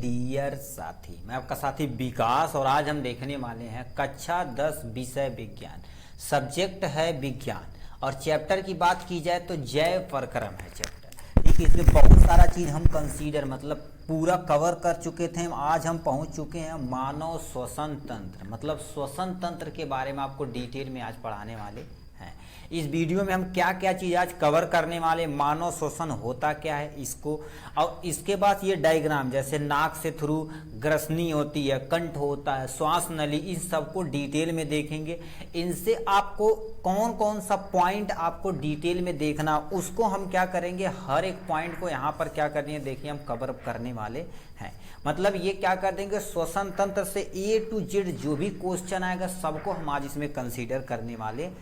Dear साथी, मैं आपका साथी विकास और आज हम देखने वाले हैं कक्षा 10 विषय विज्ञान। सब्जेक्ट है विज्ञान और चैप्टर की बात की जाए तो जैव प्रक्रम है चैप्टर। ठीक है, इसमें बहुत सारा चीज हम कंसीडर मतलब पूरा कवर कर चुके थे। आज हम पहुंच चुके हैं मानव श्वसन तंत्र, मतलब श्वसन तंत्र के बारे में आपको डिटेल में आज पढ़ाने वाले हैं। इस वीडियो में हम क्या क्या चीज़ आज कवर करने वाले, मानव श्वसन होता क्या है इसको, और इसके बाद ये डायग्राम जैसे नाक से थ्रू ग्रसनी होती है, कंठ होता है, श्वास नली, इन सबको डिटेल में देखेंगे। इनसे आपको कौन कौन सा पॉइंट आपको डिटेल में देखना, उसको हम क्या करेंगे, हर एक पॉइंट को यहाँ पर क्या करनी है देखिए हम कवर अप करने वाले हैं। मतलब ये क्या कर देंगे, श्वसन तंत्र से A to Z जो भी क्वेश्चन आएगा सबको हम आज इसमें कंसीडर करने वाले हैं।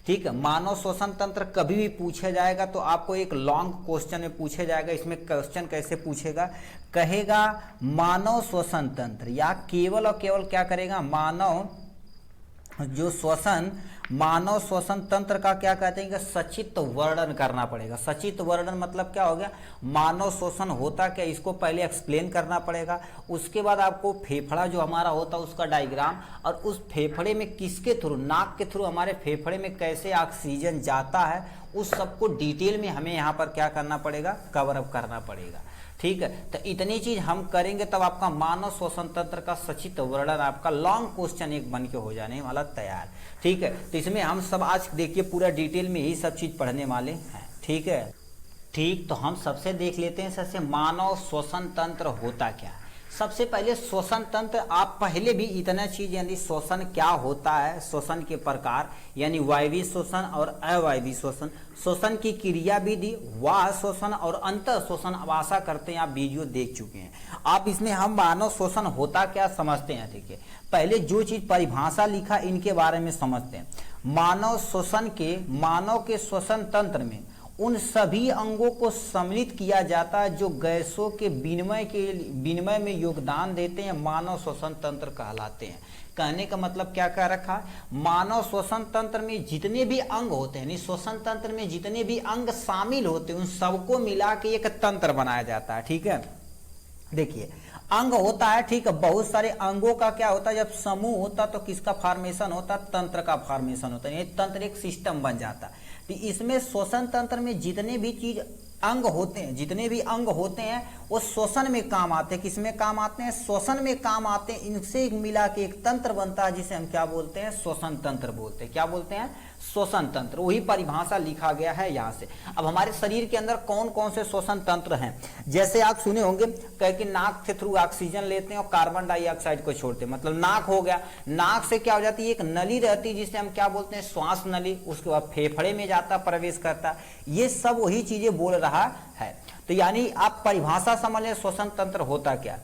ठीक है, मानव श्वसन तंत्र कभी भी पूछा जाएगा तो आपको एक लॉन्ग क्वेश्चन में पूछा जाएगा। इसमें क्वेश्चन कैसे पूछेगा, कहेगा मानव श्वसन तंत्र, या केवल और केवल क्या करेगा, मानव श्वसन तंत्र का क्या कहते हैं कि सचित्र वर्णन करना पड़ेगा। सचित्र वर्णन मतलब क्या हो गया, मानव श्वसन होता क्या इसको पहले एक्सप्लेन करना पड़ेगा। उसके बाद आपको फेफड़ा जो हमारा होता है उसका डायग्राम, और उस फेफड़े में किसके थ्रू, नाक के थ्रू हमारे फेफड़े में कैसे ऑक्सीजन जाता है, उस सबको डिटेल में हमें यहाँ पर क्या करना पड़ेगा, कवर अप करना पड़ेगा। ठीक है, तो इतनी चीज हम करेंगे तब आपका मानव श्वसन तंत्र का सचित्र वर्णन आपका लॉन्ग क्वेश्चन एक बन के हो जाने वाला तैयार। ठीक है, तो इसमें हम सब आज देखिए पूरा डिटेल में यही सब चीज पढ़ने वाले हैं। ठीक है, ठीक, तो हम सबसे देख लेते हैं सबसे मानव श्वसन तंत्र होता क्या है। सबसे पहले श्वसन तंत्र, आप पहले भी इतना चीज यानी श्वसन क्या होता है, श्वसन के प्रकार यानी वायवीय श्वसन और अवायवीय श्वसन, श्वसन की क्रिया विधि, वाह श्वसन और अंतर श्वसन, अब आशा करते हैं आप वीडियो देख चुके हैं। आप इसमें हम मानव श्वसन होता क्या समझते हैं। ठीक है, पहले जो चीज परिभाषा लिखा इनके बारे में समझते हैं। मानव श्वसन के, मानव के श्वसन तंत्र में उन सभी अंगों को सम्मिलित किया जाता है जो गैसों के विनिमय में योगदान देते हैं, मानव श्वसन तंत्र कहलाते हैं। कहने का मतलब क्या कह रखा है, मानव श्वसन तंत्र में जितने भी अंग होते हैं, श्वसन तंत्र में जितने भी अंग शामिल होते हैं उन सबको मिला के एक तंत्र बनाया जाता है। ठीक है, देखिए अंग होता है, ठीक है, बहुत सारे अंगों का क्या होता है, जब समूह होता तो किसका फॉर्मेशन होता, तंत्र का फॉर्मेशन होता है, तंत्र एक सिस्टम बन जाता है। तो इसमें श्वसन तंत्र में जितने भी चीज अंग होते हैं, जितने भी अंग होते हैं वो श्वसन में काम आते हैं। किसमें काम आते हैं, श्वसन में काम आते हैं। इनसे मिला के एक तंत्र बनता है जिसे हम क्या बोलते हैं, श्वसन तंत्र बोलते हैं। क्या बोलते हैं, श्वसन तंत्र। वही परिभाषा लिखा गया है यहाँ से। अब हमारे शरीर के अंदर कौन कौन से श्वसन तंत्र हैं, जैसे आप सुने होंगे कह कि नाक के थ्रू ऑक्सीजन लेते हैं और कार्बन डाइऑक्साइड को छोड़ते हैं, मतलब नाक हो गया। नाक से क्या हो जाती है, एक नली रहती है जिसे हम क्या बोलते हैं, श्वास नली। उसके बाद फेफड़े में जाता, प्रवेश करता। ये सब वही चीजें बोल रहा है। तो यानी आप परिभाषा समझ लें, श्वसन तंत्र होता क्या।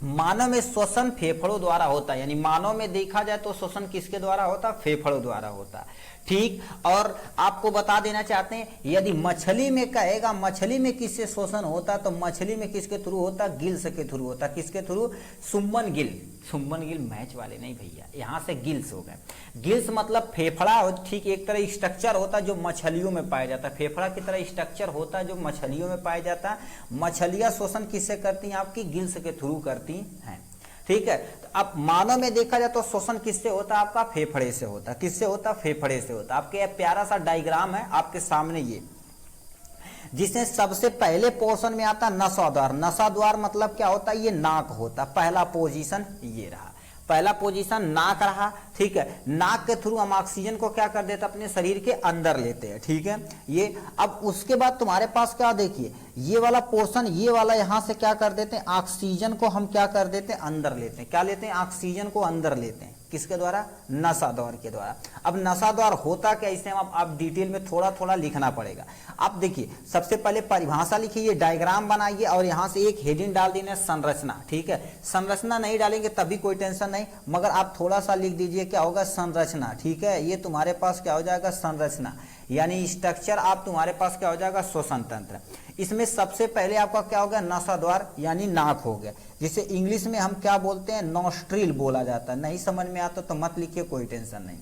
मानव में श्वसन फेफड़ों द्वारा होता है, यानी मानव में देखा जाए तो श्वसन किसके द्वारा होता है, फेफड़ों द्वारा होता है। ठीक, और आपको बता देना चाहते हैं यदि मछली में कहेगा मछली में किससे श्वसन होता, तो मछली में किसके थ्रू होता, गिल्स के थ्रू होता। किसके थ्रू, सुमन गिल। सुमन गिल मैच वाले नहीं भैया, यहाँ से गिल्स हो गए। गिल्स मतलब फेफड़ा, ठीक एक तरह स्ट्रक्चर होता है जो मछलियों में पाया जाता है। फेफड़ा की तरह स्ट्रक्चर होता है जो मछलियों में पाया जाता है। मछलियां श्वसन किससे करती हैं, आपकी गिल्स के थ्रू करती हैं। ठीक है, तो अब मानव में देखा जाए तो श्वसन किससे होता है, आपका फेफड़े से होता है। किससे होता है, फेफड़े से होता है। आपके यह प्यारा सा डायग्राम है आपके सामने, ये जिसमें सबसे पहले पोर्शन में आता है नसा द्वार। नसा द्वार मतलब क्या होता है, ये नाक होता है। पहला पोजीशन ये रहा, पहला पोजीशन नाक रहा। ठीक है, नाक के थ्रू हम ऑक्सीजन को क्या कर देते हैं, अपने शरीर के अंदर लेते हैं। ठीक है, ये अब उसके बाद तुम्हारे पास क्या, देखिए ये वाला पोर्शन, ये वाला यहाँ से क्या कर देते हैं, ऑक्सीजन को हम क्या कर देते हैं, अंदर लेते हैं। क्या लेते हैं, ऑक्सीजन को अंदर लेते हैं। किसके द्वारा, नसा द्वार के द्वारा। अब नसा द्वार होता क्या, इसे हम आप डिटेल में थोड़ा थोड़ा लिखना पड़ेगा। आप देखिए सबसे पहले परिभाषा लिखिए, डायग्राम बनाइए और यहाँ से एक हेडिंग डाल देना, संरचना। ठीक है, संरचना नहीं डालेंगे तभी कोई टेंशन नहीं, मगर आप थोड़ा सा लिख दीजिए, क्या होगा, संरचना। ठीक है, ये तुम्हारे पास क्या हो जाएगा, संरचना यानी स्ट्रक्चर। आप तुम्हारे पास क्या हो जाएगा, श्वसन तंत्र। इसमें सबसे पहले आपका क्या हो गया, नसा द्वार यानी नाक हो गया, जिसे इंग्लिश में हम क्या बोलते हैं, नॉस्ट्रिल बोला जाता है। नहीं समझ में आता तो मत लिखिए, कोई टेंशन नहीं।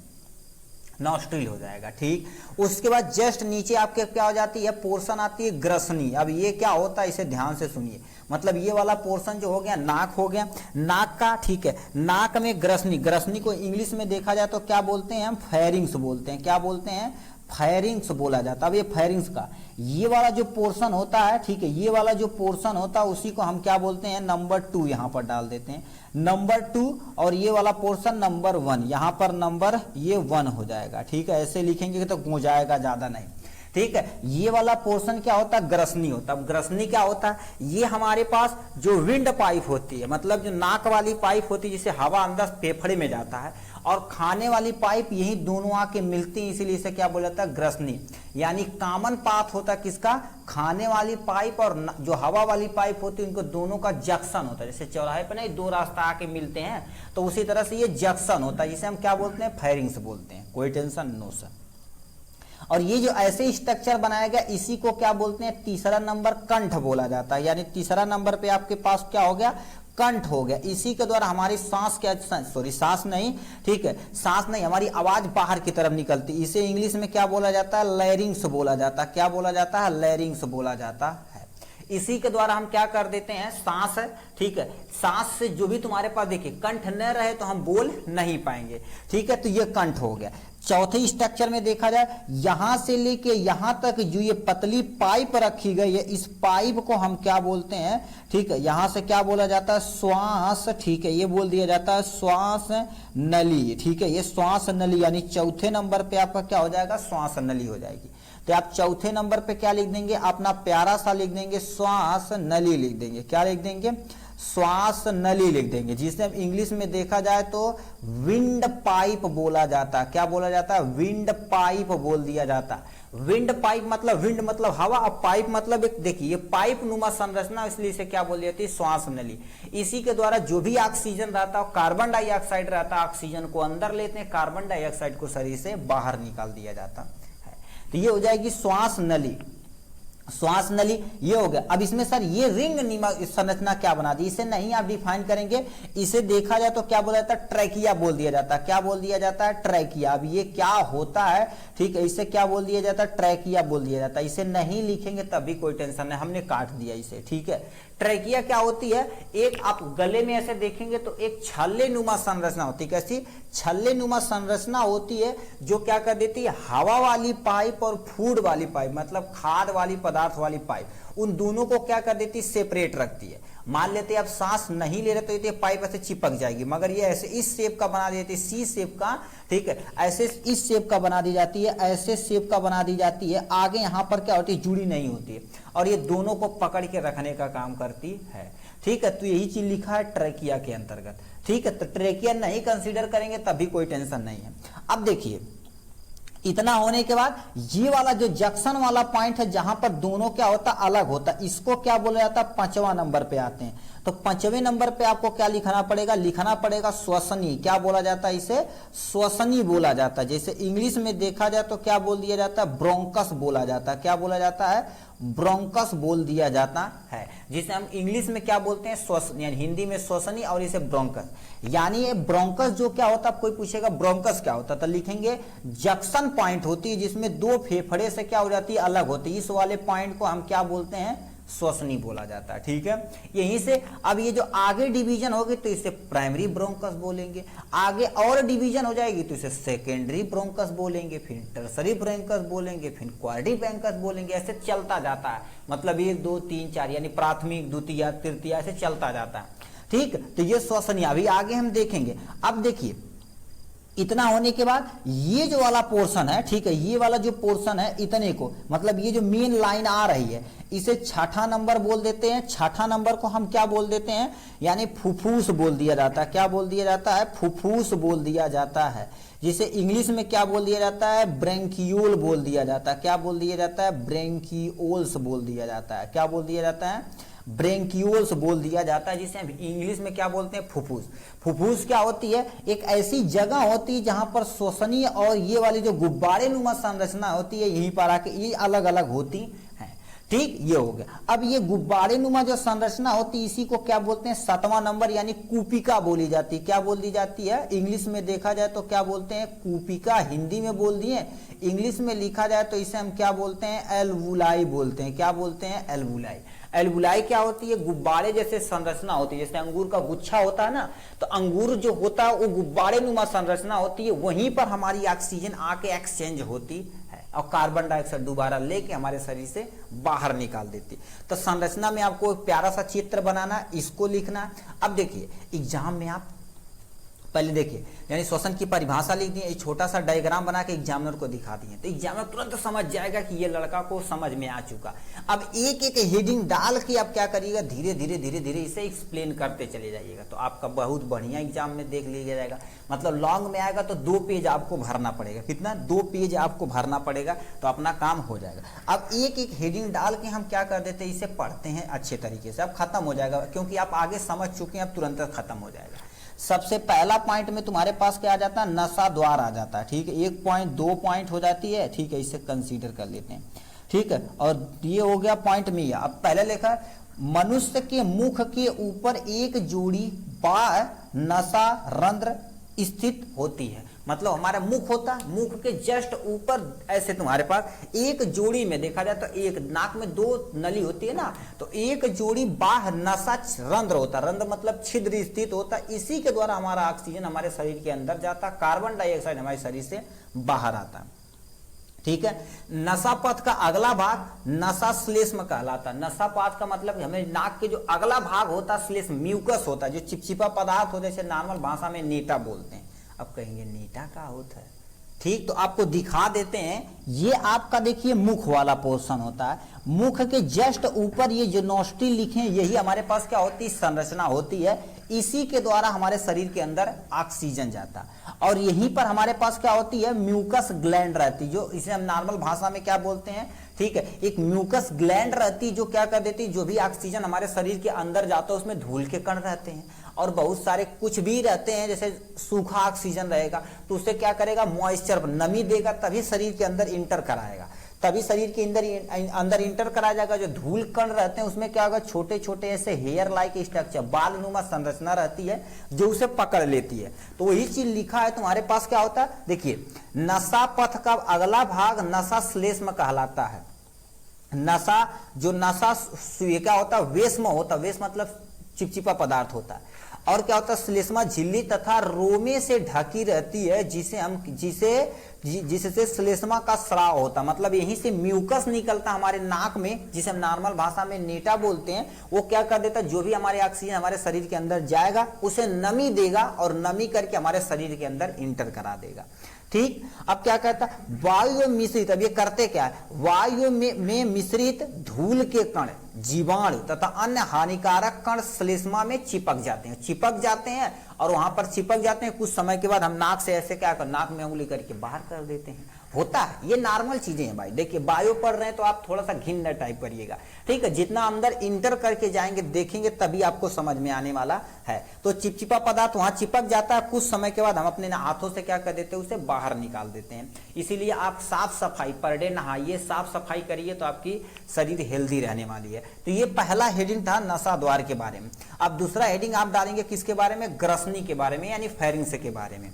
नॉस्ट्रिल हो जाएगा। ठीक, उसके बाद जस्ट नीचे आपके क्या हो जाती है, पोर्शन आती है ग्रसनी। अब ये क्या होता है, इसे ध्यान से सुनिए। मतलब ये वाला पोर्शन जो हो गया नाक हो गया, नाक का, ठीक है, नाक में ग्रसनी, ग्रसनी को इंग्लिश में देखा जाए तो क्या बोलते हैं हम, फेरिंग्स बोलते हैं। क्या बोलते हैं, फेरिंग्स बोला जाता है। अब ये फेरिंग्स का ये वाला जो पोर्शन होता है, ठीक है, ये वाला जो पोर्शन होता है उसी को हम क्या बोलते हैं, नंबर 2 यहाँ पर डाल देते हैं, नंबर 2, और ये वाला पोर्शन नंबर 1, यहाँ पर नंबर ये 1 हो जाएगा। ठीक है, ऐसे लिखेंगे तो हो जाएगा, ज्यादा नहीं। ठीक है, ये वाला पोर्शन क्या होता है, ग्रसनी होता है। अब ग्रसनी क्या होता है, ये हमारे पास जो विंड पाइप होती है, मतलब जो नाक वाली पाइप होती है जिसे हवा अंदर फेफड़े में जाता है, और खाने वाली पाइप, यही दोनों आके मिलती हैं, इसीलिए इसे क्या बोला जाता है, ग्रसनी। यानी कॉमन पाथ होता है किसका, खाने वाली पाइप और जो हवा वाली पाइप होती है, उनको दोनों का जंक्शन होता है। जैसे चौराहे पर नहीं दो रास्ता आके मिलते हैं, तो उसी तरह से ये जंक्शन होता है, जिसे हम क्या बोलते हैं, फेरिंग्स बोलते हैं। कोई टेंशन नो सर। और ये जो ऐसे स्ट्रक्चर बनाया गया, इसी को क्या बोलते हैं, तीसरा नंबर कंठ बोला जाता है। यानी तीसरा नंबर पे आपके पास क्या हो गया, कंठ हो गया। इसी के द्वारा हमारी सांस क्या, सॉरी सांस नहीं, ठीक है, सांस नहीं, हमारी आवाज बाहर की तरफ निकलती। इसे इंग्लिश में क्या बोला जाता है, लैरिंग्स बोला जाता है। क्या बोला जाता है, लैरिंग्स बोला जाता है। इसी के द्वारा हम क्या कर देते हैं, सांस है, ठीक है, सांस से जो भी तुम्हारे पास, देखिए कंठ न रहे तो हम बोल नहीं पाएंगे। ठीक है, तो ये कंठ हो गया। चौथे स्ट्रक्चर में देखा जाए, यहां से लेके यहां तक जो ये पतली पाइप रखी गई है, इस पाइप को हम क्या बोलते हैं, ठीक है, यहां से क्या बोला जाता है, श्वास। ठीक है, ये बोल दिया जाता है श्वास नली। ठीक है, ये श्वास नली, यानी चौथे नंबर पे आपका क्या हो जाएगा, श्वास नली हो जाएगी। तो आप चौथे नंबर पे क्या लिख देंगे, अपना प्यारा सा लिख देंगे, श्वास नली लिख देंगे। क्या लिख देंगे, श्वास नली लिख देंगे, जिसे हम इंग्लिश में देखा जाए तो विंड पाइप बोला जाता है। क्या बोला जाता है, विंड पाइप बोल दिया जाता है। विंड पाइप मतलब, विंड मतलब हवा, और पाइप मतलब एक, देखिए ये पाइप नुमा संरचना, इसलिए इसे क्या बोल जाती है, श्वास नली। इसी के द्वारा जो भी ऑक्सीजन रहता है, कार्बन डाइऑक्साइड रहता है, ऑक्सीजन को अंदर लेते हैं, कार्बन डाइऑक्साइड को शरीर से बाहर निकाल दिया जाता है। तो ये हो जाएगी श्वास नली। श्वास नली ये हो गया। अब इसमें सर ये रिंग संरचना क्या बना दी, इसे नहीं आप डिफाइन करेंगे, इसे देखा जाए तो क्या बोला जाता है, ट्रैकिया बोल दिया जाता है। क्या बोल दिया जाता है, ट्रैकिया। अब ये क्या होता है, ठीक है, इसे क्या बोल दिया जाता है, ट्रैकिया बोल दिया जाता है। इसे नहीं लिखेंगे तब भी कोई टेंशन नहीं, हमने काट दिया इसे। ठीक है, ट्रैकिया क्या होती है, एक आप गले में ऐसे देखेंगे तो एक छल्ले नुमा संरचना होती है। कैसी, छल्ले नुमा संरचना होती है, जो क्या कर देती है, हवा वाली पाइप और फूड वाली पाइप, मतलब खाद वाली पदार्थ वाली पाइप, उन दोनों को क्या कर देती है, सेपरेट रखती है। मान लेते हैं आप सांस नहीं ले रहे तो ये पाइप ऐसे चिपक जाएगी, मगर ये ऐसे इस शेप का बना देती है, सी शेप का। ठीक है, ऐसे इस शेप का बना दी जाती है, ऐसे शेप का बना दी जाती है। आगे यहाँ पर क्या होती है, जुड़ी नहीं होती है, और ये दोनों को पकड़ के रखने का काम करती है। ठीक है, तो यही चीज लिखा है ट्रैकिया के अंतर्गत। ठीक है, तो ट्रैकिया नहीं कंसीडर करेंगे तभी कोई टेंशन नहीं है। अब देखिए, इतना होने के बाद ये वाला जो जंक्शन वाला पॉइंट है, जहां पर दोनों क्या होता अलग होता, इसको क्या बोला जाता है, 5वां नंबर पे आते हैं। तो 5वें नंबर पे आपको क्या लिखना पड़ेगा, लिखना पड़ेगा श्वसनी। क्या बोला जाता है, इसे श्वसनी बोला जाता है। जैसे इंग्लिश में देखा जाए तो क्या बोल दिया जाता है, ब्रोंकस बोला जाता है। क्या बोला जाता है, ब्रोंकस बोल दिया जाता है, जिसे हम इंग्लिश में क्या बोलते हैं, श्वसन, यानी हिंदी में श्वसनी, और इसे ब्रोंकस। यानी ये ब्रोंकस जो क्या होता है, कोई पूछेगा ब्रोंकस क्या होता है, तो लिखेंगे जंक्शन पॉइंट होती है, जिसमें दो फेफड़े से क्या हो जाती है, अलग होती है। इस वाले पॉइंट को हम क्या बोलते हैं, श्वसनी बोला जाता है। ठीक है, यहीं से अब ये जो आगे डिवीजन होगी तो इसे प्राइमरी ब्रोंकस बोलेंगे, आगे और डिवीजन हो जाएगी तो इसे सेकेंडरी ब्रोंकस बोलेंगे, फिर टर्सरी ब्रोंकस बोलेंगे, फिर क्वाड्री ब्रोंकस बोलेंगे। ऐसे चलता जाता है, मतलब 1 2 3 4, यानी प्राथमिक, द्वितीय, तृतीय, ऐसे चलता जाता है। ठीक, तो ये श्वसनी अभी आगे हम देखेंगे। अब देखिए, इतना होने के बाद ये जो वाला पोर्शन है, ठीक है, ये वाला जो पोर्शन है, इतने को, मतलब ये जो मेन लाइन आ रही है, इसे छठा नंबर बोल देते हैं। छठा नंबर को हम क्या बोल देते हैं, यानी फुफ्फुस बोल दिया जाता है। क्या बोल दिया जाता है, फुफ्फुस बोल दिया जाता है, जिसे इंग्लिश में क्या बोल दिया जाता है, ब्रेंकियोल बोल दिया जाता है। क्या बोल दिया जाता है, ब्रेंकियोल्स बोल दिया जाता है। क्या बोल दिया जाता है, ब्रेंकियोल्स बोल दिया जाता है, जिसे हम इंग्लिश में क्या बोलते हैं, फुफ्फुस। फुफ्फुस क्या होती है, एक ऐसी जगह होती है जहां पर श्वसनीय और ये वाली जो गुब्बारे नुमा संरचना होती है, यहीं पर आके ये अलग अलग होती है। ठीक, ये हो गया। अब ये गुब्बारे नुमा जो संरचना होती है इसी को क्या बोलते हैं, 7वां नंबर यानी कूपिका बोली जाती है। क्या बोल दी जाती है, इंग्लिश में देखा जाए तो क्या बोलते हैं, कूपिका। हिंदी में बोल दिए, इंग्लिश में लिखा जाए तो इसे हम क्या बोलते हैं, एल्वुलाई बोलते हैं। क्या बोलते हैं, एल्वुलाई। एल्वुलाई क्या होती है, गुब्बारे जैसे संरचना होती है, जैसे अंगूर का गुच्छा होता है ना, तो अंगूर जो होता है वो गुब्बारे नुमा संरचना होती है, वहीं पर हमारी ऑक्सीजन आके एक्सचेंज होती है और कार्बन डाइऑक्साइड दोबारा लेके हमारे शरीर से बाहर निकाल देती। तो संरचना में आपको एक प्यारा सा चित्र बनाना, इसको लिखना। अब देखिए एग्जाम में आप पहले देखिए, यानी श्वसन की परिभाषा लिख दी, एक छोटा सा डायग्राम बना के एग्जामिनर को दिखा दिए, तो एग्जामिनर तुरंत समझ जाएगा कि ये लड़का को समझ में आ चुका। अब एक एक हेडिंग डाल के आप क्या करिएगा, धीरे धीरे धीरे धीरे इसे एक्सप्लेन करते चले जाइएगा, तो आपका बहुत बढ़िया एग्जाम में देख लिया जाएगा। मतलब लॉन्ग में आएगा तो 2 पेज आपको भरना पड़ेगा, कितना, 2 पेज आपको भरना पड़ेगा, तो अपना काम हो जाएगा। अब एक एक हेडिंग डाल के हम क्या कर देते हैं, इसे पढ़ते हैं अच्छे तरीके से, अब खत्म हो जाएगा, क्योंकि आप आगे समझ चुके हैं, अब तुरंत खत्म हो जाएगा। सबसे पहला पॉइंट में तुम्हारे पास क्या आ जाता है, नशा द्वार आ जाता है, ठीक है, 1 पॉइंट 2 पॉइंट हो जाती है, ठीक है, इसे कंसीडर कर लेते हैं, ठीक है। और ये हो गया पॉइंट में। अब पहले लिखा है, मनुष्य के मुख के ऊपर एक जोड़ी बाह्य नसा रंध्र स्थित होती है। मतलब हमारा मुख होता है, मुख के जस्ट ऊपर ऐसे तुम्हारे पास एक जोड़ी में देखा जाए तो एक नाक में 2 नली होती है ना, तो एक जोड़ी बाह्य नसा रंध्र होता है, रंध्र मतलब छिद्र स्थित होता है, इसी के द्वारा हमारा ऑक्सीजन हमारे शरीर के अंदर जाता है, कार्बन डाइऑक्साइड हमारे शरीर से बाहर आता है, ठीक है। नसापथ का अगला भाग नसा श्लेष्म कहलाता है। नसापथ का मतलब हमें नाक के जो अगला भाग होता है श्लेष्म, म्यूकस होता है, जो चिपचिपा पदार्थ होता है, जैसे नॉर्मल भाषा में नीटा बोलते हैं। अब कहेंगे नीटा का होता है, ठीक, तो आपको दिखा देते हैं। ये आपका देखिए मुख वाला पोर्शन होता है, मुख के जस्ट ऊपर ये जो नोस्ट्रिल लिखे हैं, यही हमारे पास क्या होती है, संरचना होती है, इसी के द्वारा हमारे शरीर के अंदर ऑक्सीजन जाता है। और यहीं पर हमारे पास क्या होती है, म्यूकस ग्लैंड रहती, जो इसे हम नॉर्मल भाषा में क्या बोलते हैं, ठीक है, एक म्यूकस ग्लैंड रहती, जो क्या कर देती, जो भी ऑक्सीजन हमारे शरीर के अंदर जाता है उसमें धूल के कण रहते हैं और बहुत सारे कुछ भी रहते हैं, जैसे सूखा ऑक्सीजन रहेगा तो उससे क्या करेगा, मॉइस्चर नमी देगा, तभी शरीर के अंदर इंटर कराएगा, तभी शरीर के अंदर इंटर कराया जाएगा। जो धूल कण रहते हैं उसमें क्या होगा, छोटे छोटे ऐसे हेयर लाइक स्ट्रक्चर, बाल नुमा संरचना रहती है जो उसे पकड़ लेती है। तो वही चीज लिखा है तुम्हारे पास, क्या होता है, देखिए, नशा पथ का अगला भाग नशा श्लेष्म कहलाता है। नशा जो नशा क्या होता है, वेश्म होता है, वेश्म मतलब चिपचिपा पदार्थ होता है। और क्या होता है, श्लेष्मा झिल्ली तथा रोमे से ढकी रहती है, जिससे श्लेष्मा का स्राव होता, मतलब यहीं से म्यूकस निकलता हमारे नाक में, जिसे हम नॉर्मल भाषा में नीटा बोलते हैं। वो क्या कर देता है, जो भी हमारे ऑक्सीजन हमारे शरीर के अंदर जाएगा उसे नमी देगा और नमी करके हमारे शरीर के अंदर इंटर करा देगा, ठीक। अब क्या कहता है, वायु मिश्रित, अब ये करते क्या है, वायु में मिश्रित धूल के कण, जीवाणु तथा अन्य हानिकारक कण श्लेष्मा में चिपक जाते हैं और वहां पर चिपक जाते हैं। कुछ समय के बाद हम नाक से ऐसे क्या कर, नाक में उंगली करके बाहर कर देते हैं, होता है, ये नॉर्मल चीजें हैं भाई। देखिए बायो पढ़ रहे हैं तो आप थोड़ा सा घिन्न टाइप करिएगा, ठीक है, जितना अंदर इंटर करके जाएंगे देखेंगे तभी आपको समझ में आने वाला है। तो चिपचिपा पदार्थ वहां चिपक जाता है, कुछ समय के बाद हम अपने हाथों से क्या कर देते हैं, उसे बाहर निकाल देते हैं। इसीलिए आप साफ सफाई पर डे नहाइए, साफ सफाई करिए, तो आपकी शरीर हेल्दी रहने वाली है। तो ये पहला हेडिंग था नशा द्वार के बारे में। अब दूसरा हेडिंग आप डालेंगे किसके बारे में, ग्रसनी के बारे में, यानी फेरिंक्स के बारे में,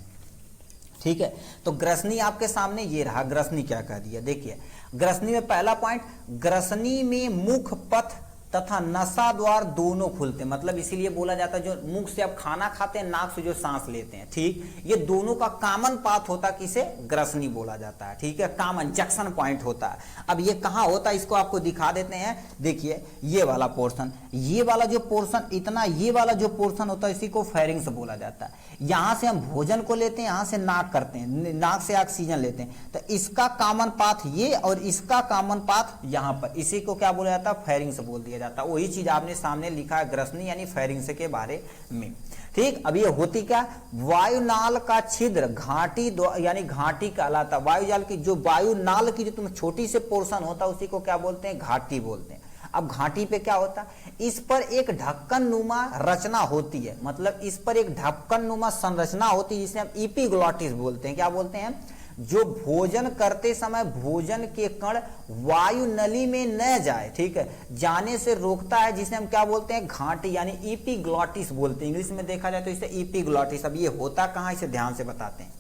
ठीक है। तो ग्रसनी आपके सामने ये रहा, ग्रसनी क्या कह दिया, देखिए ग्रसनी में पहला पॉइंट, ग्रसनी में मुख पथ तथा नशा द्वार दोनों खुलते हैं, मतलब इसीलिए बोला जाता है जो मुख से आप खाना खाते हैं, नाक से जो सांस लेते हैं, ठीक, ये दोनों का कॉमन पाथ होता है, किसे ग्रसनी बोला जाता है, ठीक है, कॉमन जंक्शन पॉइंट होता है। अब ये कहाँ होता है इसको आपको दिखा देते हैं, देखिए ये वाला पोर्शन, ये वाला जो पोर्शन इतना, ये वाला जो पोर्शन होता है इसी को फेरिंग्स बोला जाता है। यहां से हम भोजन को लेते हैं, यहां से नाक करते हैं, नाक से ऑक्सीजन लेते हैं, तो इसका कॉमन पाथ ये और इसका कॉमन पाथ यहां पर, इसी को क्या बोला जाता है, फेरिंग्स बोल दिया जाता है। वही चीज आपने सामने लिखा है ग्रसनी यानी फेरिंग्स के बारे में, ठीक। अब ये होती क्या, वायुनाल का छिद्र घाटी यानी घाटी कहलाता, वायुजाल की जो वायुनाल की जो तुम छोटी से पोर्शन होता है उसी को क्या बोलते हैं, घाटी बोलते हैं। अब घाटी पे क्या होता है, इस पर एक ढक्कन नुमा रचना होती है, मतलब इस पर एक ढक्कन नुमा संरचना होती है जिसे हम इपिग्लॉटिस बोलते हैं। क्या बोलते हैं, जो भोजन करते समय भोजन के कण वायु नली में न जाए, ठीक है, जाने से रोकता है, जिसे हम क्या बोलते हैं, घाटी यानी इपीग्लॉटिस बोलते हैं। इंग्लिश में देखा जाए तो इसे इपीग्लॉटिस। अब ये होता कहाँ, इसे ध्यान से बताते हैं।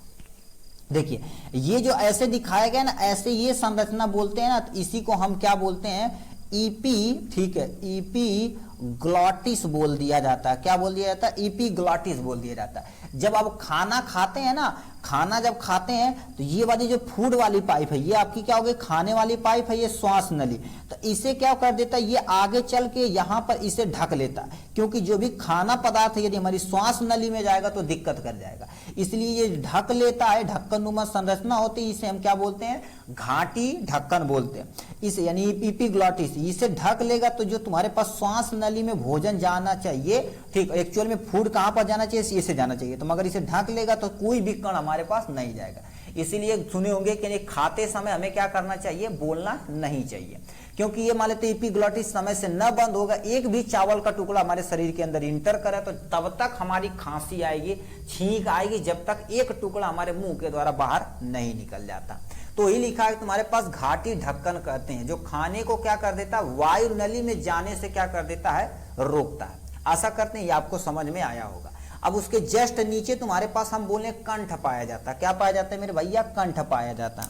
देखिए ये जो ऐसे दिखाया गया ना, ऐसे ये संरचना बोलते हैं ना, तो इसी को हम क्या बोलते हैं, ईपी, ठीक है, इपीग्लॉटिस बोल दिया जाता है। क्या बोल दिया जाता है, इपीग्लॉटिस बोल दिया जाता है। जब आप खाना खाते हैं ना, खाना जब खाते हैं तो ये वाली जो फूड वाली पाइप है, ये आपकी क्या होगी, खाने वाली पाइप है, ये श्वास नली। तो इसे क्या कर देता है, ये आगे चल के यहाँ पर इसे ढक लेता है, क्योंकि जो भी खाना पदार्थ है यदि हमारी श्वास नली में जाएगा तो दिक्कत कर जाएगा, इसलिए ये ढक लेता है। ढक्कनुमा संरचना होती है, इसे हम क्या बोलते हैं, घाटी ढक्कन बोलते हैं। इसे यानी इपीग्लॉटिस, इसे ढक लेगा तो जो तुम्हारे पास श्वास नली में भोजन जाना चाहिए, ठीक, एक्चुअल में फूड कहाँ पर जाना चाहिए, इसे जाना चाहिए, तो मगर इसे ढक लेगा तो कोई भी कण हमारे पास नहीं जाएगा। इसीलिए सुने होंगे कि खाते समय हमें क्या करना चाहिए, बोलना नहीं चाहिए, क्योंकि ये मान लेते एपिग्लॉटिस समय से न बंद होगा, एक भी चावल का टुकड़ा हमारे शरीर के अंदर इंटर करे तो तब तक हमारी खांसी आएगी, छींक आएगी, जब तक एक टुकड़ा हमारे मुंह के द्वारा बाहर नहीं निकल जाता। तो ही लिखा है तुम्हारे पास घाटी ढक्कन कहते हैं, जो खाने को क्या कर देता है, वायु नली में जाने से क्या कर देता है, रोकता है। आशा करते हैं ये आपको समझ में आया होगा। अब उसके जस्ट नीचे तुम्हारे पास हम बोले कंठ पाया जाता है। क्या पाया जाता है मेरे भैया, कंठ पाया जाता है,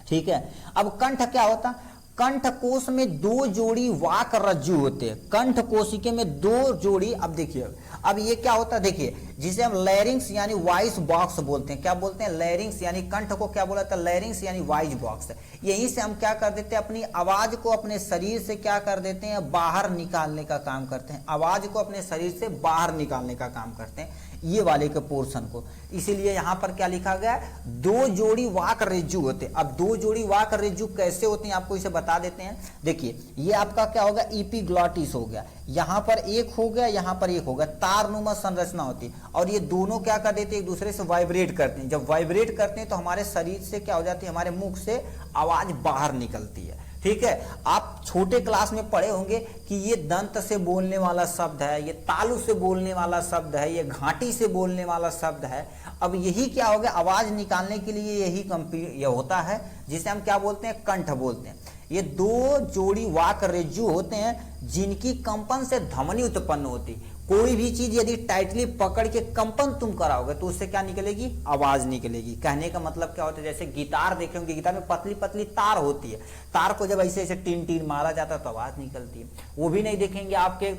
ठीक है। अब कंठ क्या होता है, कंठ कोश में दो जोड़ी वाक रज्जु होते हैं, कंठ कोशिका में दो जोड़ी। अब देखिए अब ये क्या होता है, देखिए जिसे हम लैरिंग्स यानी वॉइस बॉक्स बोलते हैं। क्या बोलते हैं, लैरिंग्स यानी कंठ को क्या बोला जाता है, लैरिंग्स यानी वॉइस बॉक्स। यहीं से हम क्या कर देते हैं, अपनी आवाज को अपने शरीर से क्या कर देते हैं, बाहर निकालने का काम करते हैं। आवाज को अपने शरीर से बाहर निकालने का काम करते हैं, ये वाले के पोर्शन को। इसीलिए यहां पर क्या लिखा गया है, दो जोड़ी वाक रेज्जू होते। अब दो जोड़ी वाक रेज्जू कैसे होते हैं आपको इसे बता देते हैं। देखिए ये आपका क्या होगा, इपीग्लॉटिस हो गया, यहां पर एक हो गया, यहां पर एक हो गया, तारनुमा संरचना होती है, और ये दोनों क्या कर देते हैं, एक दूसरे से वाइब्रेट करते हैं। जब वाइब्रेट करते हैं तो हमारे शरीर से क्या हो जाती है, हमारे मुख से आवाज बाहर निकलती है, ठीक है। आप छोटे क्लास में पढ़े होंगे कि ये दंत से बोलने वाला शब्द है, ये तालु से बोलने वाला शब्द है, ये घाटी से बोलने वाला शब्द है। अब यही क्या हो गया, आवाज निकालने के लिए यही होता है, जिसे हम क्या बोलते हैं, कंठ बोलते हैं। ये दो जोड़ी वाक रेज्जू होते हैं, जिनकी कंपन से ध्वनि उत्पन्न होती। कोई भी चीज यदि टाइटली पकड़ के कंपन तुम कराओगे तो उससे क्या निकलेगी, आवाज निकलेगी। कहने का मतलब क्या होता है, जैसे गिटार देखे होंगे, गिटार में पतली पतली तार होती है, तार को जब ऐसे ऐसे टीन टीन मारा जाता है तो आवाज निकलती है। वो भी नहीं देखेंगे आपके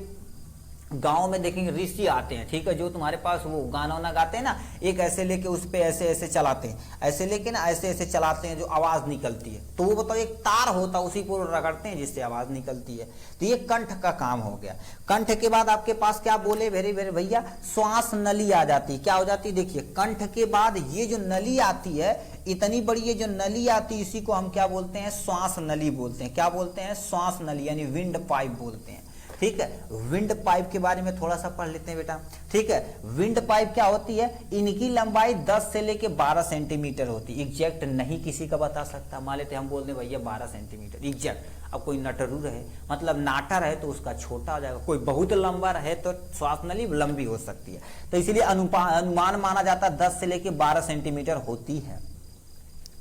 गांव में, देखेंगे ऋषि आते हैं, ठीक है, जो तुम्हारे पास वो गाना वाना गाते हैं ना, एक ऐसे लेके उस पे ऐसे ऐसे चलाते हैं, ऐसे लेके ना ऐसे ऐसे चलाते हैं, जो आवाज निकलती है। तो वो बताओ एक तार होता है, उसी को रगड़ते हैं जिससे आवाज निकलती है। तो ये कंठ का काम हो गया। कंठ के बाद आपके पास क्या बोले वेरी वेरी भैया, श्वास नली आ जाती है। क्या हो जाती है, देखिए कंठ के बाद ये जो नली आती है, इतनी बड़ी ये जो नली आती है, इसी को हम क्या बोलते हैं, श्वास नली बोलते हैं। क्या बोलते हैं, श्वास नली यानी विंड पाइप बोलते हैं, ठीक है। विंड पाइप के बारे में थोड़ा सा पढ़ लेते हैं बेटा, ठीक है। विंड पाइप क्या होती है, इनकी लंबाई 10 से लेके 12 सेंटीमीटर होती है। एग्जैक्ट नहीं किसी का बता सकता, मान लेते हम बोल दें भैया 12 सेंटीमीटर एग्जैक्ट। अब कोई नटरू रहे, मतलब नाटा रहे तो उसका छोटा हो जाएगा, कोई बहुत लंबा रहे तो श्वास नली लंबी हो सकती है। तो इसीलिए अनुमान माना जाता है 10 से लेके 12 सेंटीमीटर होती है।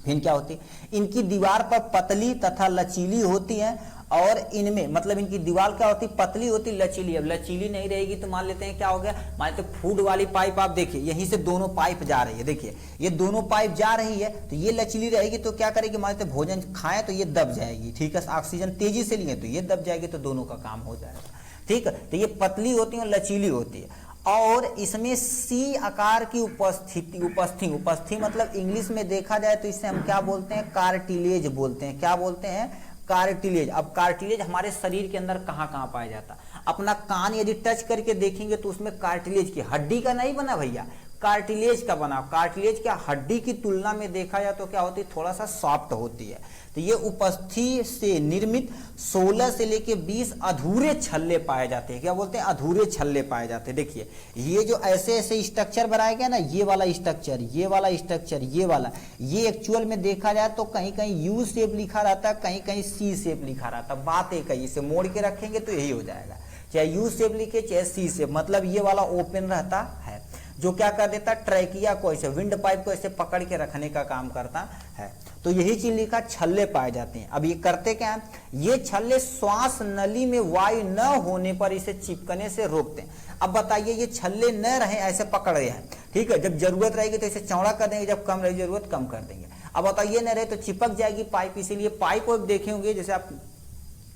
फिर क्या होती है, इनकी दीवार पर पतली तथा लचीली होती है, और इनमें मतलब इनकी दीवार क्या होती, पतली होती, लचीली। अब लचीली नहीं रहेगी तो मान लेते हैं क्या हो गया, मान लेते फूड वाली पाइप आप देखिए, यहीं से दोनों पाइप जा रही है, देखिए ये दोनों पाइप जा रही है, तो ये लचीली रहेगी तो क्या करेगी, मान लेते भोजन खाएं तो ये दब जाएगी, ठीक है। ऑक्सीजन तेजी से लिए तो ये दब जाएगी, तो दोनों का काम हो जाएगा, ठीक है। तो ये पतली होती है और लचीली होती है, और इसमें सी आकार की उपस्थिति मतलब इंग्लिश में देखा जाए तो इसे हम क्या बोलते हैं, कार्टिलेज बोलते हैं। क्या बोलते हैं, कार्टिलेज। अब कार्टिलेज हमारे शरीर के अंदर कहाँ कहाँ पाया जाता है, अपना कान यदि टच करके देखेंगे तो उसमें कार्टिलेज की, हड्डी का नहीं बना भैया, कार्टिलेज का बना। कार्टिलेज क्या हड्डी की तुलना में देखा जाए तो क्या होती है, थोड़ा सा सॉफ्ट होती है। तो ये उपस्थि से निर्मित 16 से लेके 20 अधूरे छल्ले पाए जाते हैं। क्या बोलते हैं, अधूरे छल्ले पाए जाते हैं। देखिए ये जो ऐसे ऐसे स्ट्रक्चर बनाया गया ना, ये वाला स्ट्रक्चर, ये वाला स्ट्रक्चर, ये वाला, ये एक्चुअल में देखा जाए तो कहीं कहीं यू शेप लिखा रहता है, कहीं कहीं सी शेप लिखा रहता है। बात एक है, इसे मोड़ के रखेंगे तो यही हो जाएगा, चाहे यू शेप लिखे चाहे सी शेप, मतलब ये वाला ओपन रहता है। जो क्या कर देता है, ट्रैकिया को ऐसे, विंड पाइप को ऐसे पकड़ के रखने का काम करता है। तो यही चीज लिखा, छल्ले पाए जाते हैं। अब ये करते क्या है, ये छल्ले श्वास नली में वायु न होने पर इसे चिपकने से रोकते हैं। अब बताइए, ये छल्ले न रहे ऐसे पकड़ रहे हैं, ठीक है, जब जरूरत रहेगी तो इसे चौड़ा कर देंगे, जब कम रहेगी जरूरत कम कर देंगे। अब बताइए न रहे तो चिपक जाएगी पाइप, इसीलिए पाइप को देखे होंगे, जैसे आप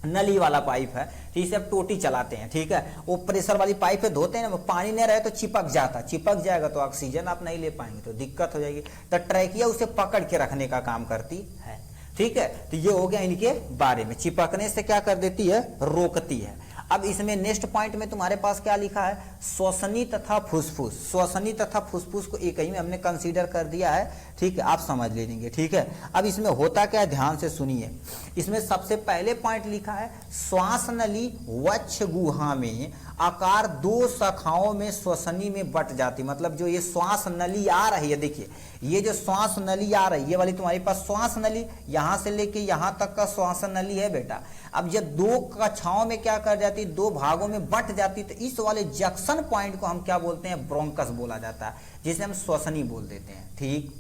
नली वाला पाइप है, ठीक है, आप टोटी चलाते हैं, ठीक है, वो प्रेशर वाली पाइप पे धोते हैं ना, पानी नहीं रहे तो चिपक जाता, चिपक जाएगा तो ऑक्सीजन आप नहीं ले पाएंगे, तो दिक्कत हो जाएगी। तो ट्रैकिया उसे पकड़ के रखने का काम करती है, ठीक है। तो ये हो गया इनके बारे में, चिपकने से क्या कर देती है, रोकती है। अब इसमें नेक्स्ट पॉइंट में तुम्हारे पास क्या लिखा है, श्वसनी तथा फुसफुस। श्वसनी तथा फुसफुस को एक ही में हमने कंसीडर कर दिया है, ठीक है, आप समझ लेंगे, ठीक है। अब इसमें होता क्या है, ध्यान से सुनिए। इसमें सबसे पहले पॉइंट लिखा है, श्वास नली वक्ष गुहा में आकार 2 शाखाओं में श्वसनी में बट जाती। मतलब जो ये श्वास नली आ रही है, देखिए ये जो श्वास नली आ रही है, ये वाली तुम्हारे पास श्वास नली, यहां से लेके यहां तक का श्वास नली है बेटा। अब जब 2 कक्षाओं में क्या कर जाती, 2 भागों में बट जाती, तो इस वाले जंक्शन पॉइंट को हम क्या बोलते हैं, ब्रोंकस बोला जाता है, जिसे हम श्वसनी बोल देते हैं, ठीक।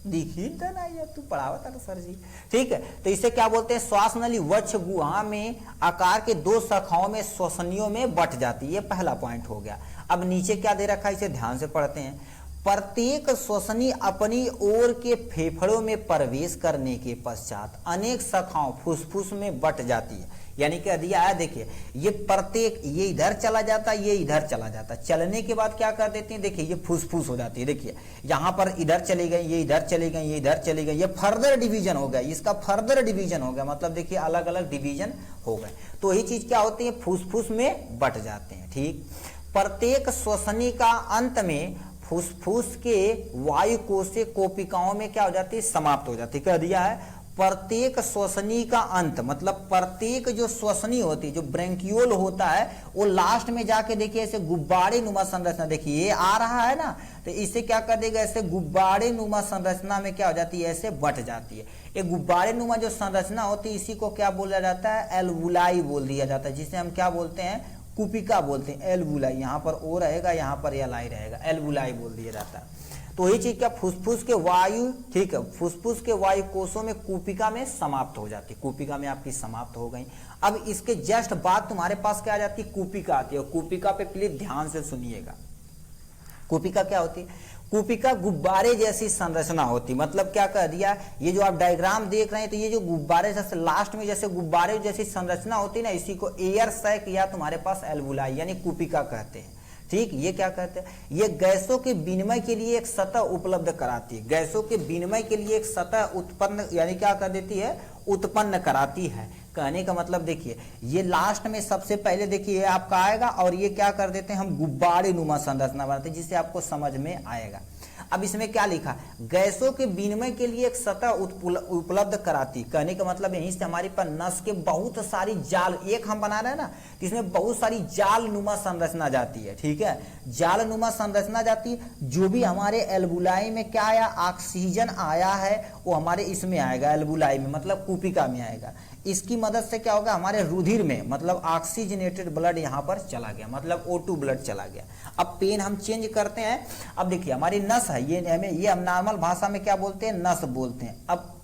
दिखी तो ना, ये तू पढ़ावा था सर जी, ठीक है। तो इसे क्या बोलते हैं, श्वास नली वक्ष गुहा में आकार के 2 शाखाओं में श्वसनियों में बट जाती है। ये पहला पॉइंट हो गया। अब नीचे क्या दे रखा है, इसे ध्यान से पढ़ते हैं। प्रत्येक श्वसनी अपनी ओर के फेफड़ों में प्रवेश करने के पश्चात अनेक शाखाओं फुसफुस में बट जाती है। यानी कि दिया है, देखिए ये प्रत्येक, ये इधर चला जाता है, ये इधर चला जाता है, चलने के बाद क्या कर देती है, देखिए ये फुसफुस हो जाती है। देखिए यहाँ पर इधर चली गई, ये इधर चली गई, ये इधर चली गई, ये फर्दर डिवीजन हो गया, इसका फर्दर डिवीजन हो गया, मतलब देखिए अलग अलग डिवीजन हो गए। तो यही चीज क्या होती है, फुसफुस में बट जाते हैं, ठीक। प्रत्येक श्वसनी का अंत में फुसफुस के वायु कोशीय कोशिकाओं में क्या हो जाती है, समाप्त हो जाती है। कह दिया है प्रत्येक श्वसनी का अंत, मतलब प्रत्येक जो श्वसनी होती है, जो ब्रेंकियोल होता है, वो लास्ट में जाके देखिए ऐसे गुब्बारे नुमा संरचना, देखिए ये आ रहा है ना, तो इसे क्या कर देगा, ऐसे गुब्बारे नुमा संरचना में क्या हो जाती है, ऐसे बट जाती है। ये गुब्बारे नुमा जो संरचना होती है, इसी को क्या बोला जाता है, एल्वुलाई बोल दिया जाता है, जिसे हम क्या बोलते हैं, कुपिका बोलते हैं, एल्वुलाई। यहाँ पर ओ रहेगा, यहाँ पर एलाई रहेगा, एल्वुलाई बोल दिया जाता है। तो यही चीज क्या, फुसफुस के वायु, ठीक है, फुसफुस के वायु कोशों में कुपिका में समाप्त हो जाती है, कुपिका में आपकी समाप्त हो गई। अब इसके जस्ट बाद तुम्हारे पास क्या आ जाती है, कुपिका आती है। कुपिका पे प्लीज ध्यान से सुनिएगा। कुपिका क्या होती है, कुपिका गुब्बारे जैसी संरचना होती, मतलब क्या कह दिया, ये जो आप डायग्राम देख रहे हैं, तो ये जो गुब्बारे जैसे लास्ट में जैसे गुब्बारे जैसी संरचना होती है ना, इसी को एयर सैक या तुम्हारे पास एल्वुलाई यानी कुपिका कहते हैं, ठीक। ये क्या कहते हैं, ये गैसों के विनिमय के लिए एक सतह उपलब्ध कराती है, गैसों के विनिमय के लिए एक सतह उत्पन्न, यानी क्या कर देती है, उत्पन्न कराती है। कहने का मतलब देखिए, ये लास्ट में सबसे पहले देखिए आपका आएगा, और ये क्या कर देते हैं, हम गुब्बारे नुमा संरचना बनाते हैं, जिससे आपको समझ में आएगा। अब इसमें क्या लिखा, गैसों के विनिमय के लिए एक सतह उपलब्ध कराती। कहने का मतलब यहीं से हमारे पास नस के बहुत सारी जाल, एक हम बना रहे हैं ना, इसमें बहुत सारी जाल नुमा संरचना जाती है, ठीक है, जाल नुमा संरचना जाती है। जो भी हमारे एल्वुलाई में क्या आया, ऑक्सीजन आया है, वो हमारे इसमें आएगा, एल्वुलाई में, मतलब कुपिका में आएगा। इसकी मदद से क्या होगा, हमारे रुधिर में, मतलब ऑक्सीजनेटेड ब्लड यहाँ पर चला गया, मतलब O2 ब्लड चला गया। अब पेन हम चेंज करते हैं। अब देखिए हमारी नस है, ये हम नॉर्मल भाषा में क्या बोलते हैं, नस बोलते हैं। अब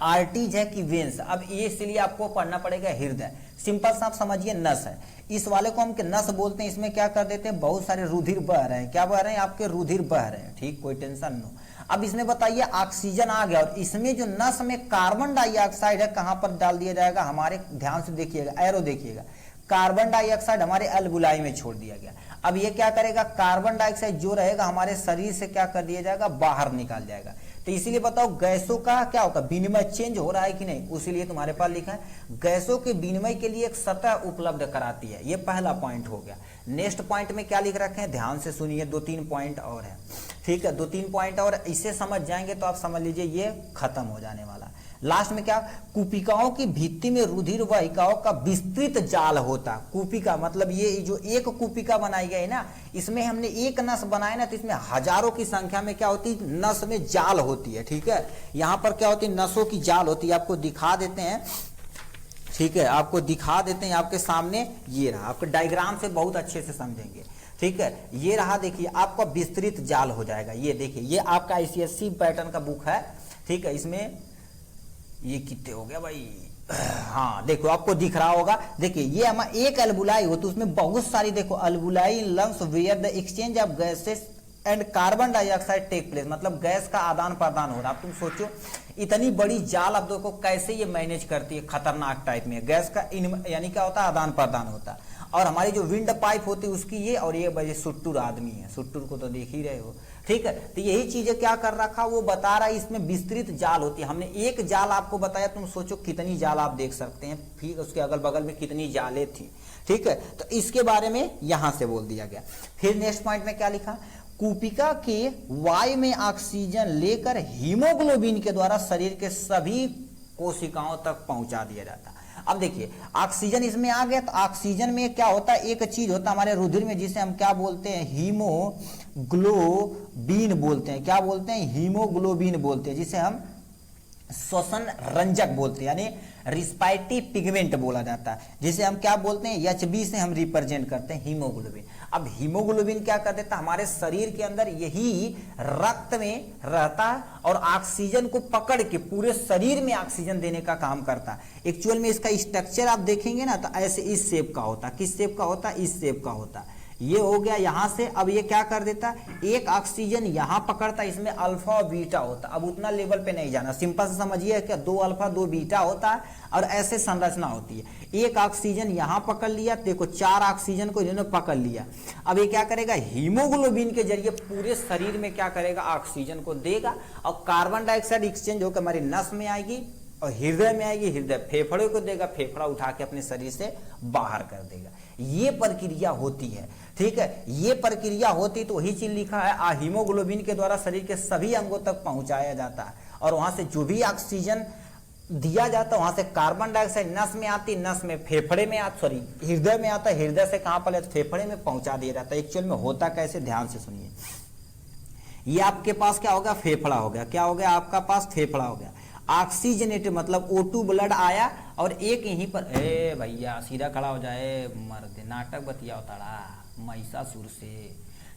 आर्टरीज है कि वेन्स, अब ये इसलिए आपको पढ़ना पड़ेगा हृदय। सिंपल सा आप समझिए, नस है, इस वाले को हम नस बोलते हैं। इसमें क्या कर देते हैं, बहुत सारे रुधिर बह रहे हैं, क्या बह रहे हैं, आपके रुधिर बह रहे हैं, ठीक, कोई टेंशन नो। अब इसमें बताइए ऑक्सीजन आ गया, और इसमें जो नस में कार्बन डाइऑक्साइड है, कहां पर डाल दिया जाएगा, हमारे ध्यान से देखिएगा, एरो देखिएगा, कार्बन डाइऑक्साइड हमारे एल्वुलाई में छोड़ दिया गया। अब ये क्या करेगा, कार्बन डाइऑक्साइड जो रहेगा हमारे शरीर से क्या कर दिया जाएगा, बाहर निकाल जाएगा। तो इसीलिए बताओ गैसों का क्या होगा, विनिमय चेंज हो रहा है कि नहीं, उसीलिए तुम्हारे पास लिखा है गैसों के विनिमय के लिए एक सतह उपलब्ध कराती है। ये पहला पॉइंट हो गया। नेक्स्ट पॉइंट में क्या लिख रखे हैं, ध्यान से सुनिए, 2-3 पॉइंट और है, ठीक है, 2-3 पॉइंट और, इसे समझ जाएंगे तो आप समझ लीजिए ये खत्म हो जाने वाला। लास्ट में क्या, कुपिकाओं की भित्ति में रुधिर वाहिकाओं का विस्तृत जाल होता। कुपिका मतलब ये जो एक कुपिका बनाई गई ना, इसमें हमने एक नस बनाया ना, तो इसमें हजारों की संख्या में क्या होती है, नस में जाल होती है, ठीक है। यहाँ पर क्या होती है, नसों की जाल होती है, आपको दिखा देते हैं, ठीक है, आपको दिखा देते हैं, आपके सामने ये रहा, आपके डायग्राम से बहुत अच्छे से समझेंगे, ठीक है, ये रहा देखिए आपका विस्तृत जाल हो जाएगा। ये देखिए ये आपका आईसीएससी पैटर्न का बुक है, ठीक है, इसमें ये कितने हो गया भाई, हाँ देखो आपको दिख रहा होगा, देखिए ये हमारा एक अल्बुलाई हो तो उसमें बहुत सारी देखो अल्बुलाई lungs where the exchange of gases and carbon dioxide take place, मतलब गैस का आदान प्रदान हो रहा है। अब तुम सोचो इतनी बड़ी जाल, अब देखो कैसे ये मैनेज करती है, खतरनाक टाइप में गैस का यानी क्या होता है, आदान प्रदान होता है। और हमारी जो विंड पाइप होती है उसकी ये, और ये वजह सुट्टूर आदमी है, सुट्टूर को तो देख ही रहे हो, ठीक है। तो यही चीजें क्या कर रखा वो बता रहा है, इसमें विस्तृत जाल होती है। हमने एक जाल आपको बताया, तुम सोचो कितनी जाल आप देख सकते हैं, फिर उसके अगल बगल में कितनी जालें थी, ठीक है। तो इसके बारे में यहां से बोल दिया गया। फिर नेक्स्ट पॉइंट में क्या लिखा, कूपिका के वायु में ऑक्सीजन लेकर हीमोग्लोबिन के द्वारा शरीर के सभी कोशिकाओं तक पहुंचा दिया जाता है। अब देखिए ऑक्सीजन इसमें आ गया, तो ऑक्सीजन में क्या होता है, एक चीज होता है हमारे रुधिर में जिसे हम क्या बोलते हैं, हीमोग्लोबिन बोलते हैं। क्या बोलते हैं, हीमोग्लोबिन बोलते हैं, जिसे हम श्वसन रंजक बोलते हैं, यानी रिस्पायरेटरी पिगमेंट बोला जाता है, जिसे हम क्या बोलते हैं, एचबी से हम रिप्रेजेंट करते हैं हीमोग्लोबिन। अब हीमोग्लोबिन क्या कर देता है, हमारे शरीर के अंदर यही रक्त में रहता है और ऑक्सीजन को पकड़ के पूरे शरीर में ऑक्सीजन देने का काम करता है। एक्चुअल में इसका स्ट्रक्चर आप देखेंगे ना तो ऐसे इस शेप का होता है। किस शेप का होता है, इस शेप का होता है। ये हो गया यहां से। अब ये क्या कर देता, एक ऑक्सीजन यहां पकड़ता, इसमें अल्फा और बीटा होता। अब उतना लेवल पे नहीं जाना, सिंपल से समझिए क्या, 2 अल्फा 2 बीटा होता है और ऐसे संरचना होती है। एक ऑक्सीजन यहां पकड़ लिया, देखो 4 ऑक्सीजन को इन्होंने पकड़ लिया। अब ये क्या करेगा, हीमोग्लोबिन के जरिए पूरे शरीर में क्या करेगा, ऑक्सीजन को देगा और कार्बन डाइऑक्साइड एक्सचेंज होकर हमारी नस में आएगी और हृदय में आएगी, हृदय फेफड़े को देगा, फेफड़ा उठा के अपने शरीर से बाहर कर देगा। ये प्रक्रिया होती है, ठीक है। ये प्रक्रिया होती तो वही चीज लिखा है, हीमोग्लोबिन के द्वारा शरीर के सभी अंगों तक पहुंचाया जाता है और वहां से जो भी ऑक्सीजन दिया जाता है वहां से कार्बन डाइऑक्साइड नस में आती, नस में फेफड़े में सॉरी हृदय में आता, हृदय से कहां पर फेफड़े में पहुंचा दिया जाता है। एक्चुअल में होता कैसे, ध्यान से सुनिए। ये आपके पास क्या हो गया, फेफड़ा हो गया। क्या हो गया, आपका पास फेफड़ा हो गया। ऑक्सीजनेटेड मतलब O2 ब्लड आया और एक यहीं पर, ए भैया सीधा खड़ा हो जाए, मर्द नाटक बतिया उतारा महिषासुर से,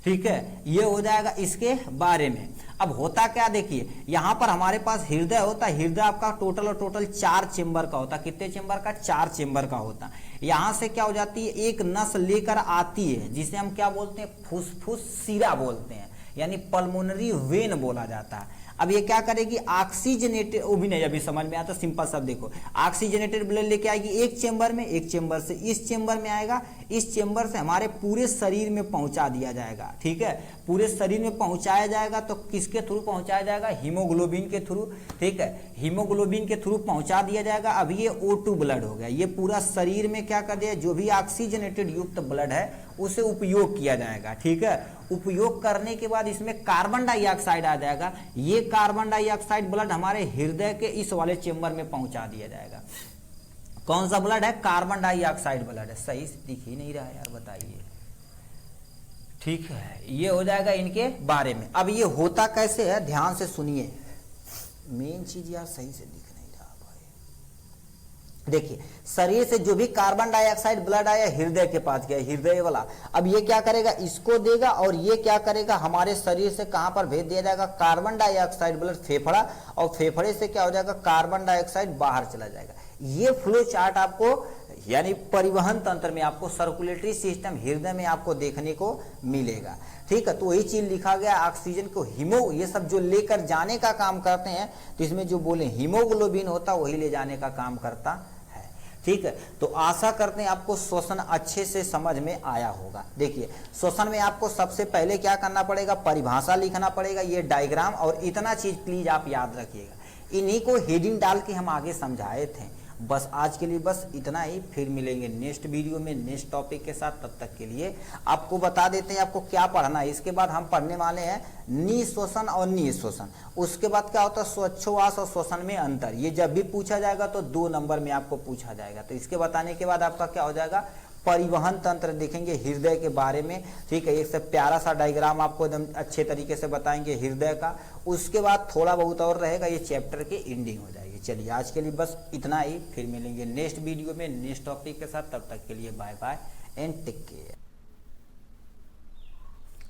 ठीक है। ये हो जाएगा इसके बारे में। अब होता क्या, देखिए यहां पर हमारे पास हृदय होता है। हृदय आपका टोटल 4 चेंबर का होता है। कितने चेंबर का, 4 चेंबर का होता है। यहां से क्या हो जाती है, एक नस लेकर आती है जिसे हम क्या बोलते हैं, फुसफुस सिरा बोलते हैं, यानी पल्मोनरी वेन बोला जाता है। अब ये क्या करेगी, ऑक्सीजनेटेड, वो भी नहीं अभी समझ में आता, सिंपल सब देखो, ऑक्सीजनेटेड ब्लड लेके आएगी एक चेंबर में, एक चेंबर से इस चेंबर में आएगा, इस चेंबर से हमारे पूरे शरीर में पहुंचा दिया जाएगा, ठीक है। पूरे शरीर में पहुंचाया जाएगा तो किसके थ्रू पहुंचाया जाएगा, हीमोग्लोबिन के थ्रू, ठीक है। हीमोग्लोबिन के थ्रू पहुंचा दिया जाएगा। अब ये O2 ब्लड हो गया, ये पूरा शरीर में क्या कर दिया, जो भी ऑक्सीजनेटेड युक्त ब्लड है उसे उपयोग किया जाएगा, ठीक है। उपयोग करने के बाद इसमें कार्बन डाइऑक्साइड आ जाएगा। ये कार्बन डाइऑक्साइड ब्लड हमारे हृदय के इस वाले चेंबर में पहुंचा दिया जाएगा। कौन सा ब्लड है, कार्बन डाइऑक्साइड ब्लड है। सही से दिख ही नहीं रहा यार, बताइए, ठीक है। ये हो जाएगा इनके बारे में। अब ये होता कैसे है, ध्यान से सुनिए, मेन चीज यार सही से दिख नहीं रहा भाई। देखिए शरीर से जो भी कार्बन डाइऑक्साइड ब्लड आया हृदय के पास गया, हृदय वाला। अब ये क्या करेगा, इसको देगा और ये क्या करेगा, हमारे शरीर से कहां पर भेज दिया जाएगा, कार्बन डाइऑक्साइड ब्लड फेफड़ा, और फेफड़े से क्या हो जाएगा, कार्बन डाइऑक्साइड बाहर चला जाएगा। ये फ्लो चार्ट आपको यानी परिवहन तंत्र में आपको सर्कुलेटरी सिस्टम हृदय में आपको देखने को मिलेगा, ठीक है। तो वही चीज लिखा गया, ऑक्सीजन को ये सब जो लेकर जाने का काम करते हैं, तो इसमें जो बोले हीमोग्लोबिन होता वही ले जाने का काम करता है, ठीक है। तो आशा करते हैं आपको श्वसन अच्छे से समझ में आया होगा। देखिए श्वसन में आपको सबसे पहले क्या करना पड़ेगा, परिभाषा लिखना पड़ेगा, ये डायग्राम, और इतना चीज प्लीज आप याद रखिएगा। इन्हीं को हेडिंग डाल के हम आगे समझाए थे। बस आज के लिए बस इतना ही, फिर मिलेंगे नेक्स्ट वीडियो में नेक्स्ट टॉपिक के साथ। तब तक के लिए आपको बता देते हैं आपको क्या पढ़ना है। इसके बाद हम पढ़ने वाले हैं निःश्वसन और निःश्वसन। उसके बाद क्या होता है, श्वासोच्छ्वास और श्वसन में अंतर। ये जब भी पूछा जाएगा तो 2 नंबर में आपको पूछा जाएगा। तो इसके बताने के बाद आपका क्या हो जाएगा, परिवहन तंत्र देखेंगे हृदय के बारे में, ठीक है। एक से प्यारा सा डायग्राम आपको एकदम अच्छे तरीके से बताएंगे हृदय का। उसके बाद थोड़ा बहुत और रहेगा, ये चैप्टर की एंडिंग हो जाएगी। चलिए आज के लिए बस इतना ही, फिर मिलेंगे नेक्स्ट वीडियो में नेक्स्ट टॉपिक के साथ। तब तक के लिए bye bye and take care.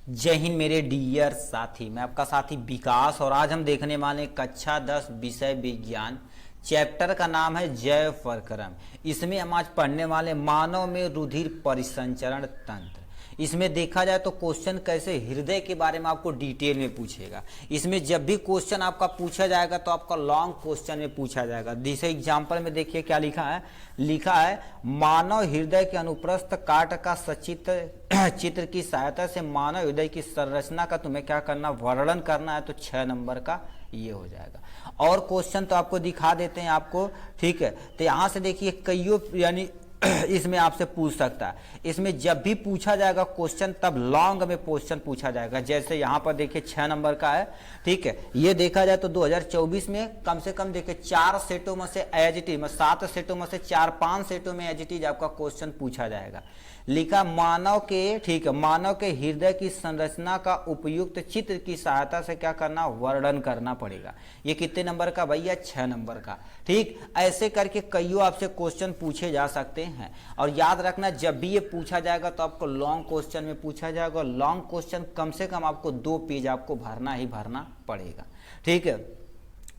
जय हिंद मेरे डियर साथी, मैं आपका साथी विकास और आज हम देखने वाले कक्षा 10 विषय विज्ञान। चैप्टर का नाम है जैव प्रक्रम। इसमें हम आज पढ़ने वाले मानव में रुधिर परिसंचरण तंत्र। इसमें देखा जाए तो क्वेश्चन कैसे हृदय के बारे में आपको डिटेल में पूछेगा। इसमें जब भी क्वेश्चन आपका पूछा जाएगा तो आपका लॉन्ग क्वेश्चन में पूछा जाएगा। जैसे एग्जाम्पल में देखिए क्या लिखा है मानव हृदय के अनुप्रस्थ काट का सचित्र चित्र की सहायता से मानव हृदय की संरचना का तुम्हें क्या करना, वर्णन करना है। तो 6 नंबर का ये हो जाएगा। और क्वेश्चन तो आपको दिखा देते हैं आपको, ठीक है। तो यहाँ से देखिए कईयों यानी इसमें आपसे पूछ सकता है। इसमें जब भी पूछा जाएगा क्वेश्चन तब लॉन्ग में क्वेश्चन पूछा जाएगा। जैसे यहाँ पर देखिए 6 नंबर का है, ठीक है। ये देखा जाए तो 2024 में कम से कम देखिए 4 सेटों में से एज इट इज, 7 सेटों में से 4-5 सेटों में एज इट इज आपका क्वेश्चन पूछा जाएगा। लिखा मानव के, ठीक है, मानव के हृदय की संरचना का उपयुक्त चित्र की सहायता से क्या करना, वर्णन करना पड़ेगा। ये कितने नंबर का भैया, 6 नंबर का, ठीक। ऐसे करके कईयों आपसे क्वेश्चन पूछे जा सकते हैं। और याद रखना जब भी ये पूछा जाएगा तो आपको लॉन्ग क्वेश्चन में पूछा जाएगा। लॉन्ग क्वेश्चन कम से कम आपको 2 पेज आपको भरना ही भरना पड़ेगा, ठीक है।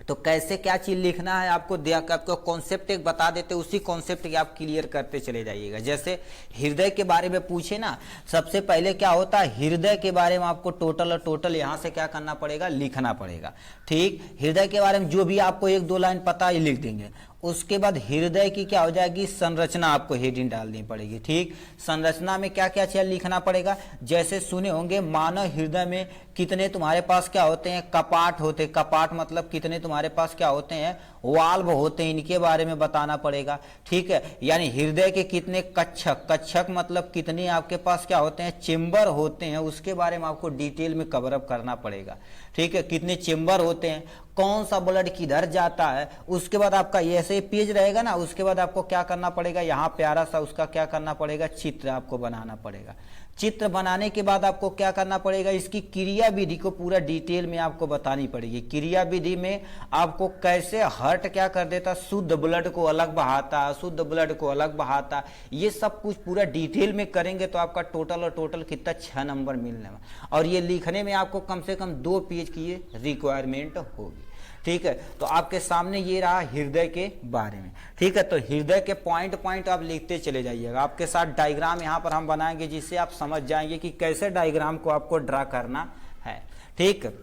तो कैसे क्या चीज लिखना है आपको कॉन्सेप्ट एक बता देते, उसी कॉन्सेप्ट के आप क्लियर करते चले जाइएगा। जैसे हृदय के बारे में पूछे ना, सबसे पहले क्या होता है हृदय के बारे में आपको टोटल यहाँ से क्या करना पड़ेगा, लिखना पड़ेगा, ठीक। हृदय के बारे में जो भी आपको 1-2 लाइन पता है लिख देंगे। उसके बाद हृदय की क्या हो जाएगी, संरचना आपको हेडिंग डालनी पड़ेगी, ठीक। संरचना में क्या क्या चीज लिखना पड़ेगा, जैसे सुने होंगे मानव हृदय में कितने तुम्हारे पास क्या होते हैं, कपाट होते। कपाट मतलब कितने तुम्हारे पास क्या होते हैं, वाल्व होते हैं, इनके बारे में बताना पड़ेगा, ठीक है। यानी हृदय के कितने कक्षक मतलब कितने आपके पास क्या होते हैं, चेम्बर होते हैं, उसके बारे में आपको डिटेल में कवर अप करना पड़ेगा, ठीक है। कितने चेम्बर होते हैं, कौन सा ब्लड किधर जाता है। उसके बाद आपका ऐसे पेज रहेगा ना, उसके बाद आपको क्या करना पड़ेगा, यहाँ प्यारा सा उसका क्या करना पड़ेगा, चित्र आपको बनाना पड़ेगा। चित्र बनाने के बाद आपको क्या करना पड़ेगा, इसकी क्रिया विधि को पूरा डिटेल में आपको बतानी पड़ेगी। क्रिया विधि में आपको कैसे हार्ट क्या कर देता, शुद्ध ब्लड को अलग बहाता, अशुद्ध ब्लड को अलग बहाता, ये सब कुछ पूरा डिटेल में करेंगे तो आपका टोटल कितना 6 नंबर मिलने में। और ये लिखने में आपको कम से कम 2 पेज की रिक्वायरमेंट होगी, ठीक है। तो आपके सामने ये रहा हृदय के बारे में, ठीक है। तो हृदय के पॉइंट आप लिखते चले जाइएगा। आपके साथ डायग्राम यहाँ पर हम बनाएंगे जिससे आप समझ जाएंगे कि कैसे डायग्राम को आपको ड्रा करना है, ठीक।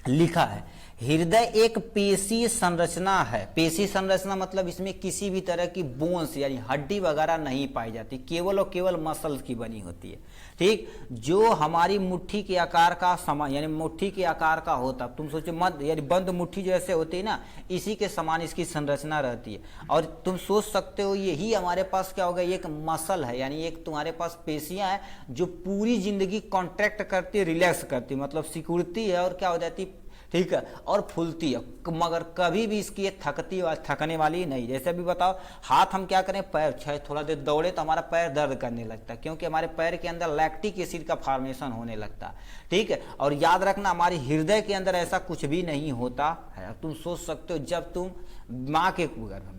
लिखा है हृदय एक पेशी संरचना है। पेशी संरचना मतलब इसमें किसी भी तरह की बोन्स यानी हड्डी वगैरह नहीं पाई जाती, केवल और केवल मसल्स की बनी होती है, ठीक। जो हमारी मुट्ठी के आकार का समान यानी मुट्ठी के आकार का होता, तुम सोचो मत यानी बंद मुट्ठी जैसे होती है ना, इसी के समान इसकी संरचना रहती है। और तुम सोच सकते हो यही हमारे पास क्या होगा, एक मसल है, यानी एक तुम्हारे पास पेशियां हैं जो पूरी जिंदगी कॉन्ट्रैक्ट करती है, रिलैक्स करती, मतलब सिकुड़ती है और क्या हो जाती, ठीक है, और फूलती है, मगर कभी भी इसकी थकने वाली नहीं। जैसे भी बताओ हाथ हम क्या करें, पैर थोड़ा देर दौड़े तो हमारा पैर दर्द करने लगता है, क्योंकि हमारे पैर के अंदर लैक्टिक एसिड का फॉर्मेशन होने लगता है, ठीक है। और याद रखना हमारी हृदय के अंदर ऐसा कुछ भी नहीं होता है। तुम सोच सकते हो जब तुम माँ के गर्भ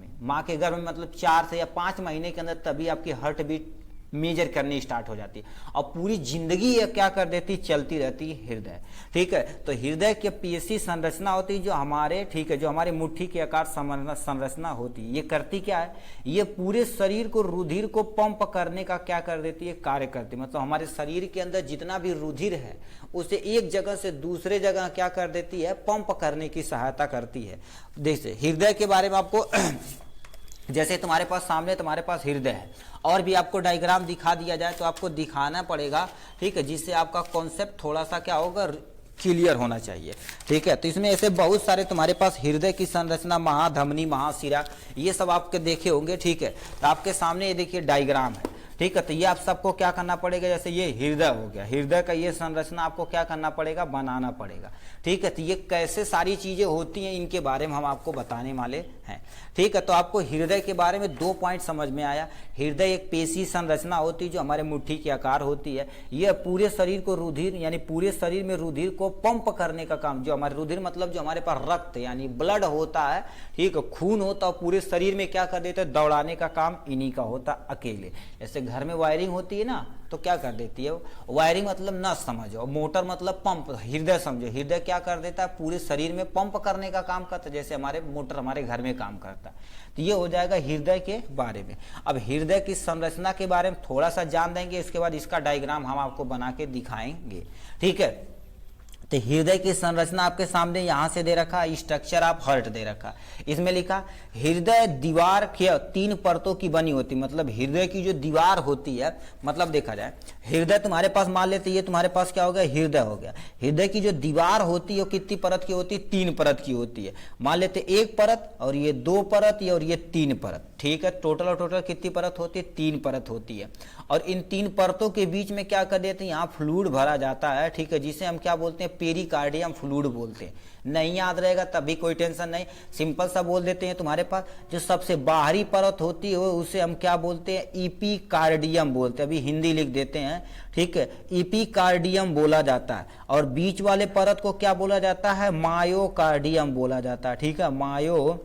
में मतलब 4 से या 5 महीने के अंदर तभी आपकी हार्ट बीट मेजर करनी स्टार्ट हो जाती है और पूरी जिंदगी ये क्या कर देती, चलती रहती है हृदय, ठीक है। तो हृदय के पेशी संरचना होती है जो हमारे, ठीक है, जो हमारे मुट्ठी के आकार संरचना होती है। ये करती क्या है, ये पूरे शरीर को रुधिर को पंप करने का क्या कर देती है, कार्य करती है। मतलब हमारे शरीर के अंदर जितना भी रुधिर है उसे एक जगह से दूसरे जगह क्या कर देती है, पंप करने की सहायता करती है। देखिए हृदय के बारे में आपको जैसे तुम्हारे पास सामने तुम्हारे पास हृदय है और भी आपको डायग्राम दिखा दिया जाए तो आपको दिखाना पड़ेगा, ठीक है, जिससे आपका कॉन्सेप्ट थोड़ा सा क्या होगा, क्लियर होना चाहिए, ठीक है। तो इसमें ऐसे बहुत सारे तुम्हारे पास हृदय की संरचना, महाधमनी, महाशिरा, ये सब आपके देखे होंगे, ठीक है। तो आपके सामने ये देखिए डायग्राम है, ठीक है। तो ये आप सबको क्या करना पड़ेगा, जैसे ये हृदय हो गया, हृदय का ये संरचना आपको क्या करना पड़ेगा, बनाना पड़ेगा, ठीक है। तो ये कैसे सारी चीजें होती हैं इनके बारे में हम आपको बताने वाले हैं, ठीक है। तो आपको हृदय के बारे में 2 पॉइंट समझ में आया। हृदय एक पेशी संरचना होती है जो हमारे मुट्ठी के आकार होती है। यह पूरे शरीर को रुधिर यानी पूरे शरीर में रुधिर को पंप करने का काम, जो हमारे रुधिर मतलब जो हमारे पास रक्त यानी ब्लड होता है, ठीक है, खून होता है, पूरे शरीर में क्या कर देते हैं, दौड़ाने का काम इन्हीं का होता अकेले। जैसे घर में वायरिंग होती है ना, तो क्या कर देती है वायरिंग, मतलब नस समझो, मोटर मतलब पंप, हृदय समझो, हृदय क्या कर देता है पूरे शरीर में पंप करने का काम करता है, जैसे हमारे मोटर हमारे घर में काम करता है। तो ये हो जाएगा हृदय के बारे में। अब हृदय की संरचना के बारे में थोड़ा सा जान देंगे, इसके बाद इसका डायग्राम हम आपको बना के दिखाएंगे, ठीक है। तो हृदय की संरचना आपके सामने यहां से दे रखा, स्ट्रक्चर ऑफ हार्ट दे रखा, इसमें लिखा हृदय दीवार के 3 परतों की बनी होती, मतलब हृदय की जो दीवार होती है, मतलब देखा जाए हृदय तुम्हारे पास मान लेते ये तुम्हारे पास क्या हो गया हृदय हो गया, हृदय की जो दीवार होती है वो कितनी परत की होती है 3 परत की होती है, मान लेते 1 परत और ये 2 परत और ये 3 परत, ठीक है। टोटल कितनी परत होती है 3 परत होती है। और इन 3 परतों के बीच में क्या कर देते हैं यहाँ फ्लूइड भरा जाता है, ठीक है, जिसे हम क्या बोलते हैं पेरिकार्डियम फ्लूइड बोलते हैं। नहीं याद रहेगा तभी कोई टेंशन नहीं, सिंपल सा बोल देते हैं। तुम्हारे पास जो सबसे बाहरी परत होती है उसे हम क्या बोलते हैं इपिकार्डियम बोलते हैं, अभी हिंदी लिख देते हैं, ठीक है, इपिकार्डियम बोला जाता है। और बीच वाले परत को क्या बोला जाता है मायोकार्डियम बोला जाता है, ठीक है, मायो,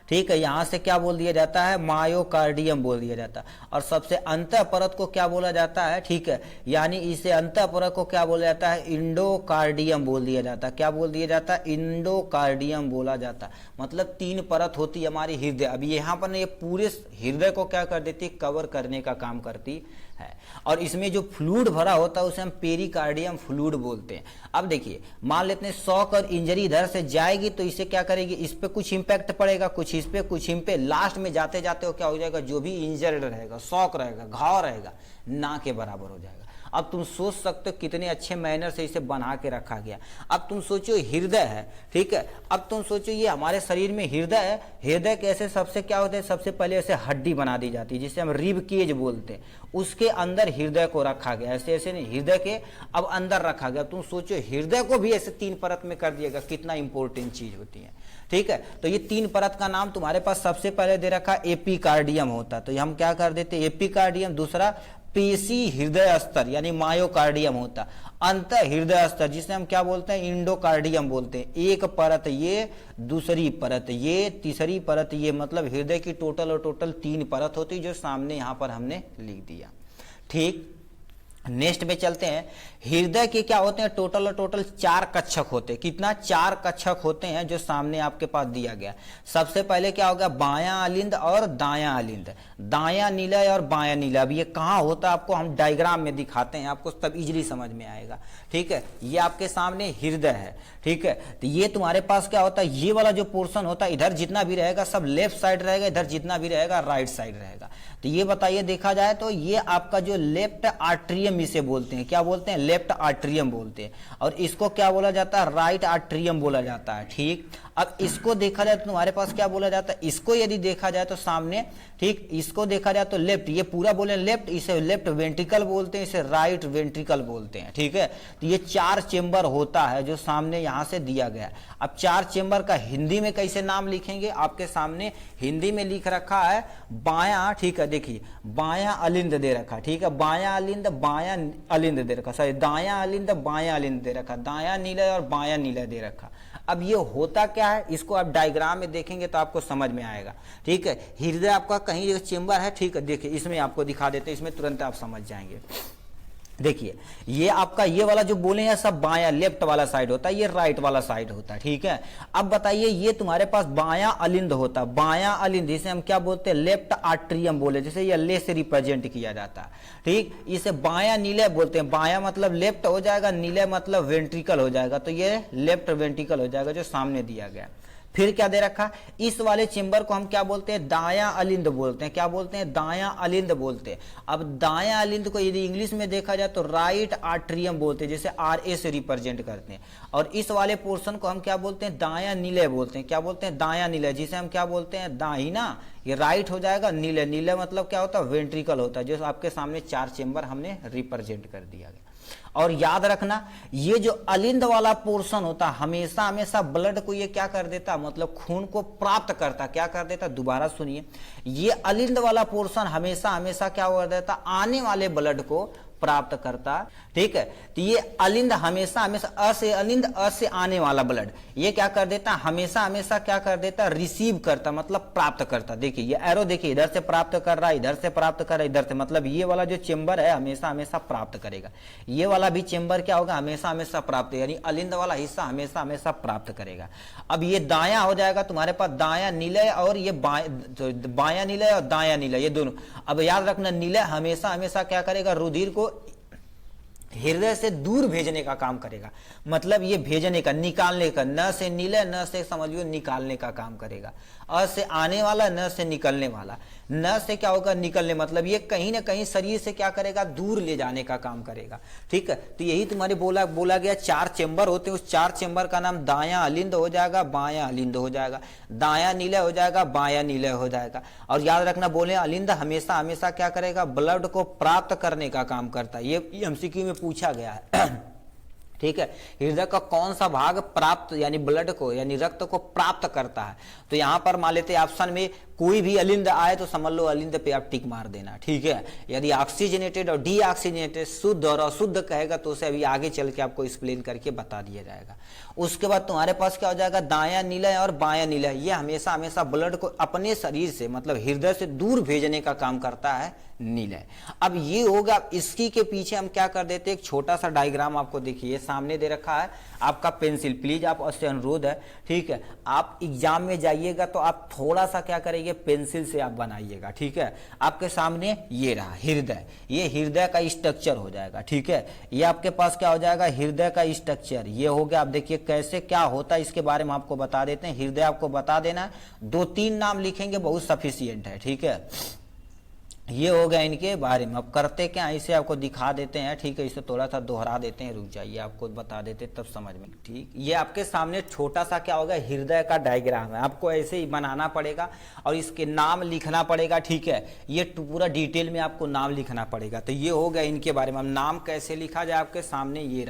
ठीक है, यहां से क्या बोल दिया जाता है मायोकार्डियम बोल दिया जाता है। और सबसे अंतः परत को क्या बोला जाता है, ठीक है, यानी इसे अंतः परत को क्या बोला जाता है इंडोकार्डियम बोल दिया जाता है। क्या बोल दिया जाता है इंडोकार्डियम बोला जाता है। मतलब 3 परत होती है हमारी हृदय। अभी यहाँ पर ये पूरे हृदय को क्या कर देती है कवर करने का काम करती है। और इसमें जो फ्लूइड भरा होता है उसे हम पेरिकार्डियम फ्लूइड बोलते हैं। अब देखिए मान लेते हैं शॉक और इंजरी इधर से जाएगी तो इसे क्या करेगी, इस पे कुछ इंपैक्ट पड़ेगा, कुछ इस पे कुछ इन पे, लास्ट में जाते जाते वो क्या हो जाएगा जो भी इंजर्ड रहेगा, शॉक रहेगा, घाव रहेगा, ना के बराबर हो जाएगा। अब तुम सोच सकते हो कितने अच्छे मैनर से इसे बना के रखा गया। अब तुम सोचो हृदय है, ठीक है, अब तुम सोचो ये हमारे शरीर में हृदय है, हृदय कैसे सबसे क्या होता है सबसे पहले ऐसे हड्डी बना दी जाती है जिसे हम रिब केज बोलते हैं, उसके अंदर हृदय को रखा गया, ऐसे ऐसे नहीं, हृदय के अब अंदर रखा गया। तुम सोचो हृदय को भी ऐसे 3 परत में कर दिएगा, कितना इंपॉर्टेंट चीज होती है, ठीक है। तो ये 3 परत का नाम तुम्हारे पास सबसे पहले दे रखा एपिकार्डियम होता, तो हम क्या कर देते एपिकार्डियम। दूसरा पेशी हृदय स्तर यानी मायोकार्डियम होता, अंत हृदय स्तर जिसे हम क्या बोलते हैं इंडोकार्डियम बोलते हैं। एक परत ये, दूसरी परत ये, तीसरी परत ये, मतलब हृदय की टोटल 3 परत होती जो सामने यहां पर हमने लिख दिया, ठीक। नेक्स्ट में चलते हैं, हृदय के क्या होते हैं टोटल 4 कक्षक होते हैं। कितना 4 कक्षक होते हैं जो सामने आपके पास दिया गया। सबसे पहले क्या होगा बायां अलिंद और दायां अलिंद, दायां निलय और बायां निलय। अब ये कहाँ होता है आपको हम डायग्राम में दिखाते हैं, आपको तब इजीली समझ में आएगा, ठीक है। ये आपके सामने हृदय है, ठीक है, तो ये तुम्हारे पास क्या होता है ये वाला जो पोर्शन होता है इधर जितना भी रहेगा सब लेफ्ट साइड रहेगा, इधर जितना भी रहेगा राइट साइड रहेगा। तो ये बताइए देखा जाए तो ये आपका जो लेफ्ट आर्ट्रियम इसे बोलते हैं, क्या बोलते हैं लेफ्ट आर्ट्रियम बोलते हैं। और इसको क्या बोला जाता है राइट आर्ट्रियम बोला जाता है, ठीक। अब इसको देखा जाए तो तुम्हारे पास क्या बोला जाता है, इसको यदि देखा जाए तो सामने, ठीक, इसको देखा जाए तो लेफ्ट, ये पूरा बोले लेफ्ट, इसे लेफ्ट वेंट्रिकल बोलते हैं, इसे राइट वेंट्रिकल बोलते हैं, ठीक है। तो ये 4 चेंबर होता है जो सामने यहां से दिया गया। अब 4 चेंबर का हिंदी में कैसे नाम लिखेंगे, आपके सामने हिंदी में लिख रखा है बायां, ठीक है, देखिए बायां अलिंद दे रखा, ठीक है, बायां अलिंद बायां अलिंद दे रखा, सॉरी दायां अलिंद बायां अलिंद दे रखा, दायां निलय और बायां निलय दे रखा। अब ये होता क्या है इसको आप डायग्राम में देखेंगे तो आपको समझ में आएगा, ठीक है। हृदय आपका कहीं चेंबर है, ठीक है, देखिए इसमें आपको दिखा देते हैं, इसमें तुरंत आप समझ जाएंगे। देखिए ये आपका ये वाला जो बोले हैं सब बायां लेफ्ट वाला साइड होता है, ये राइट वाला साइड होता है, ठीक है। अब बताइए ये तुम्हारे पास बायां अलिंद होता है, बायां अलिंद इसे हम क्या बोलते हैं लेफ्ट आर्ट्रियम बोले, जैसे ये ले से रिप्रेजेंट किया जाता है, ठीक। इसे बायां निलय बोलते हैं, बायां मतलब लेफ्ट हो जाएगा, निलय मतलब वेंट्रिकल हो जाएगा, तो ये लेफ्ट वेंट्रिकल हो जाएगा जो सामने दिया गया। फिर क्या दे रखा इस वाले चेंबर को हम क्या बोलते हैं दायां अलिंद बोलते हैं, क्या बोलते हैं दायां अलिंद बोलते हैं। अब दायां अलिंद को यदि इंग्लिश में देखा जाए तो राइट आर्ट्रियम बोलते हैं, जैसे RA से रिप्रेजेंट करते हैं। और इस वाले पोर्शन को हम क्या बोलते हैं दायां निलय बोलते हैं, क्या बोलते हैं दायां निलय, जिसे हम क्या बोलते हैं दाहिना, ये राइट हो जाएगा, निलय, निलय मतलब क्या होता है वेंट्रिकल होता है, जो आपके सामने 4 चेंबर हमने रिप्रेजेंट कर दिया गया। और याद रखना ये जो अलिंद वाला पोर्शन होता हमेशा हमेशा ब्लड को ये क्या कर देता मतलब खून को प्राप्त करता, क्या कर देता, दोबारा सुनिए, ये अलिंद वाला पोर्शन हमेशा हमेशा क्या कर देता आने वाले ब्लड को प्राप्त करता। ठीक है, तो ये अलिंद हमेशा हमेशा अ से अलिंद, अ से आने वाला ब्लड, ये क्या कर देता, हमेशा हमेशा क्या कर देता, रिसीव करता, मतलब प्राप्त करता। देखिए ये एरो, देखिए इधर से प्राप्त कर रहा है, इधर से प्राप्त कर रहा है, इधर से, मतलब ये वाला जो चेंबर है हमेशा हमेशा प्राप्त करेगा। ये वाला भी चेंबर क्या होगा, हमेशा हमेशा प्राप्त, यानी अलिंद वाला हिस्सा हमेशा हमेशा प्राप्त करेगा। अब ये दायां हो जाएगा तुम्हारे पास, दायां निलय और ये बायां निलय और दायां निलय, ये दोनों। अब याद रखना, निलय हमेशा हमेशा क्या करेगा, रुधिर को हृदय से दूर भेजने का काम करेगा, मतलब ये भेजने का, निकालने का, न से निलय, न से समझियो निकालने का काम करेगा। अ से आने वाला, न से निकलने वाला, न से क्या होगा, निकलने, मतलब ये कहीं ना कहीं शरीर से क्या करेगा, दूर ले जाने का काम करेगा। ठीक है, तो यही तुम्हारे बोला गया 4 चेंबर होते हैं, उस 4 चेंबर का नाम दायां अलिंद हो जाएगा, बायां अलिंद हो जाएगा, दायां निलय हो जाएगा, बायां निलय हो जाएगा। और याद रखना, बोले अलिंद हमेशा हमेशा क्या करेगा, ब्लड को प्राप्त करने का काम करता है। ये एमसीक्यू में पूछा गया है। ठीक है, हृदय का कौन सा भाग प्राप्त यानी ब्लड को यानी रक्त को प्राप्त करता है, तो यहां पर मान लेते हैं ऑप्शन में कोई भी अलिंद आए तो समझ लो अलिंद पे आप टिक मार देना। ठीक है, यदि ऑक्सीजनेटेड और डीऑक्सीजनेटेड, शुद्ध और अशुद्ध कहेगा तो उसे अभी आगे चल के आपको एक्सप्लेन करके बता दिया जाएगा। उसके बाद तुम्हारे पास क्या हो जाएगा, दायां निलय और बायां निलय, ये हमेशा हमेशा ब्लड को अपने शरीर से मतलब हृदय से दूर भेजने का काम करता है निलय। अब ये होगा, इसकी के पीछे हम क्या कर देते हैं, एक छोटा सा डायग्राम आपको देखिए सामने दे रखा है आपका पेंसिल, प्लीज आप उससे अनुरोध है। ठीक है, आप एग्जाम में जाइएगा तो आप थोड़ा सा क्या करेंगे, पेंसिल से आप बनाइएगा। ठीक है, आपके सामने ये रहा हृदय, ये हृदय का स्ट्रक्चर हो जाएगा। ठीक है, ये आपके पास क्या हो जाएगा, हृदय का स्ट्रक्चर ये हो गया। आप देखिए कैसे क्या होता है, इसके बारे में आपको बता देते हैं। हृदय आपको बता देना है, 2-3 नाम लिखेंगे बहुत सफिशियंट है। ठीक है, ये हो गया इनके बारे में। अब करते क्या, इसे आपको दिखा देते हैं। ठीक है, इसे थोड़ा सा दोहरा देते हैं, रुक जाइए आपको बता देते तब समझ में। ठीक, ये आपके सामने छोटा सा क्या होगा, हृदय का डायग्राम है, आपको ऐसे ही बनाना पड़ेगा और इसके नाम लिखना पड़ेगा। ठीक है, ये पूरा डिटेल में आपको नाम लिखना पड़ेगा। तो ये हो गया इनके बारे में। अब नाम कैसे लिखा जाए, आपके सामने ये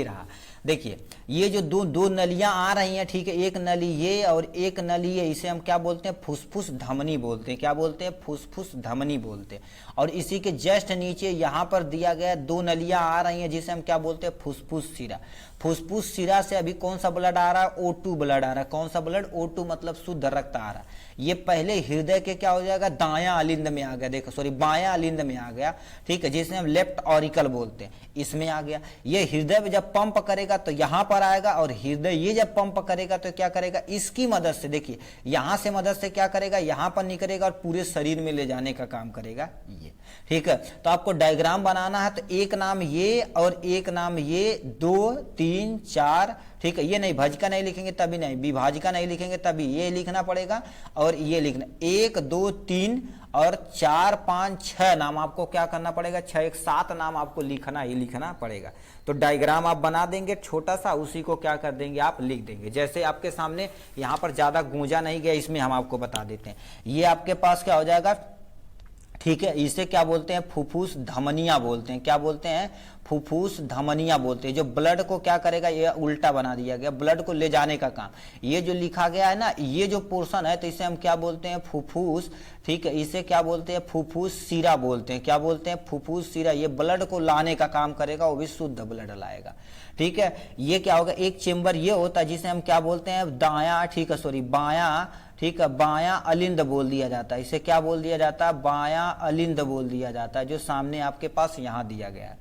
रहा। देखिए ये जो दो नलियां आ रही हैं, ठीक है, एक नली ये और एक नली ये, इसे हम क्या बोलते हैं, फुसफुस धमनी बोलते हैं। क्या बोलते हैं, फुसफुस धमनी बोलते हैं। और इसी के जस्ट नीचे यहाँ पर दिया गया 2 नलियां आ रही हैं जिसे हम क्या बोलते हैं, फुसफुस शिरा। फुसफुस शिरा से अभी कौन सा ब्लड आ रहा है, O2 ब्लड आ रहा है। कौन सा ब्लड, O2 मतलब शुद्ध रक्त आ रहा है। ये पहले हृदय के क्या हो जाएगा, दायां अलिंद में आ गया, देखो सॉरी बायां अलिंद में आ गया। ठीक है, जिसे हम लेफ्ट ऑरिकल बोलते हैं, इसमें आ गया। ये हृदय में जब पंप करेगा तो यहां पर आएगा, और हृदय ये जब पंप करेगा तो क्या करेगा, इसकी मदद से, देखिए यहां से मदद से क्या करेगा, यहां पर निकलेगा और पूरे शरीर में ले जाने का काम करेगा ये। ठीक है, तो आपको डायग्राम बनाना है, तो एक नाम ये और एक नाम ये, 2 3 4। ठीक है, ये नहीं भाजिका नहीं लिखेंगे तभी नहीं, विभाजिका नहीं लिखेंगे तभी, ये लिखना पड़ेगा और ये लिखना, 1 2 3 और 4 5 6 नाम आपको क्या करना पड़ेगा, 6 1 7 नाम आपको लिखना ही लिखना पड़ेगा। तो डायग्राम आप बना देंगे छोटा सा, उसी को क्या कर देंगे, आप लिख देंगे। जैसे आपके सामने यहाँ पर ज्यादा गूंजा नहीं गया, इसमें हम आपको बता देते हैं। ये आपके पास क्या हो जाएगा, ठीक है, इसे क्या बोलते हैं, फुफ्फुस धमनिया बोलते हैं। क्या बोलते हैं, फुफ्फुस धमनिया बोलते हैं। जो ब्लड को क्या करेगा, ये उल्टा बना दिया गया, ब्लड को ले जाने का काम। ये जो लिखा गया है ना, ये जो पोर्शन है, तो इसे हम क्या बोलते हैं, फुफ्फुस। ठीक है, इसे क्या बोलते हैं, फुफ्फुस शिरा बोलते हैं। क्या बोलते हैं, फुफ्फुस शिरा। ये ब्लड को लाने का काम करेगा, वो भी शुद्ध ब्लड लाएगा। ठीक है, ये क्या होगा, एक चेंबर ये होता है जिसे हम क्या बोलते हैं, दायां, ठीक है सॉरी बायां, ठीक है, बायां अलिंद बोल दिया जाता है। इसे क्या बोल दिया जाता है, बायां अलिंद बोल दिया जाता है, जो सामने आपके पास यहाँ दिया गया है।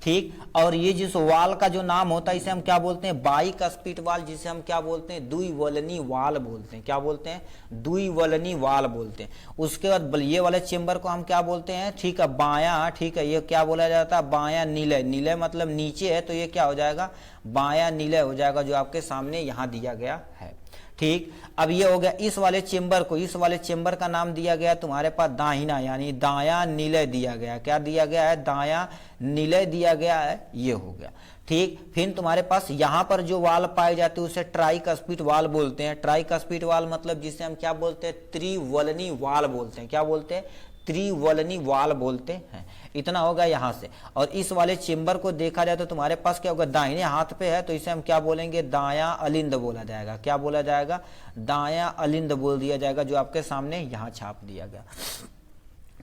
ठीक, और ये जिस वाल का जो नाम होता है, इसे हम क्या बोलते हैं, बाइकस्पिड वाल, जिसे हम क्या बोलते हैं, द्विवलनी वाल बोलते हैं। क्या बोलते हैं, द्विवलनी वाल बोलते हैं। उसके बाद ये वाले चेंबर को हम क्या बोलते हैं, ठीक है, बायां, ठीक है, ये क्या बोला जाता है, बायां निलय। निलय मतलब नीचे है, तो ये क्या हो जाएगा, बायां निलय हो जाएगा, जो आपके सामने यहाँ दिया गया है। ठीक, अब ये हो गया इस वाले चेंबर को, इस वाले चेंबर का नाम दिया गया तुम्हारे पास दाहिना, यानी दायां निलय दिया गया। क्या दिया गया है, दायां निलय दिया गया है, ये हो गया। ठीक, फिर तुम्हारे पास यहाँ पर जो वाल पाए जाते हैं उसे ट्राइकस्पिड वाल बोलते हैं। ट्राइकस्पिड वाल मतलब जिसे हम क्या बोलते हैं, त्रिवलनी वाल बोलते हैं। क्या बोलते हैं, त्रिवलनी वाल बोलते हैं। इतना होगा यहाँ से। और इस वाले चेंबर को देखा जाए तो तुम्हारे पास क्या होगा, दाहिने हाथ पे है, तो इसे हम क्या बोलेंगे, दायां अलिंद बोला जाएगा। क्या बोला जाएगा, दायां अलिंद बोल दिया जाएगा, जो आपके सामने यहाँ छाप दिया गया।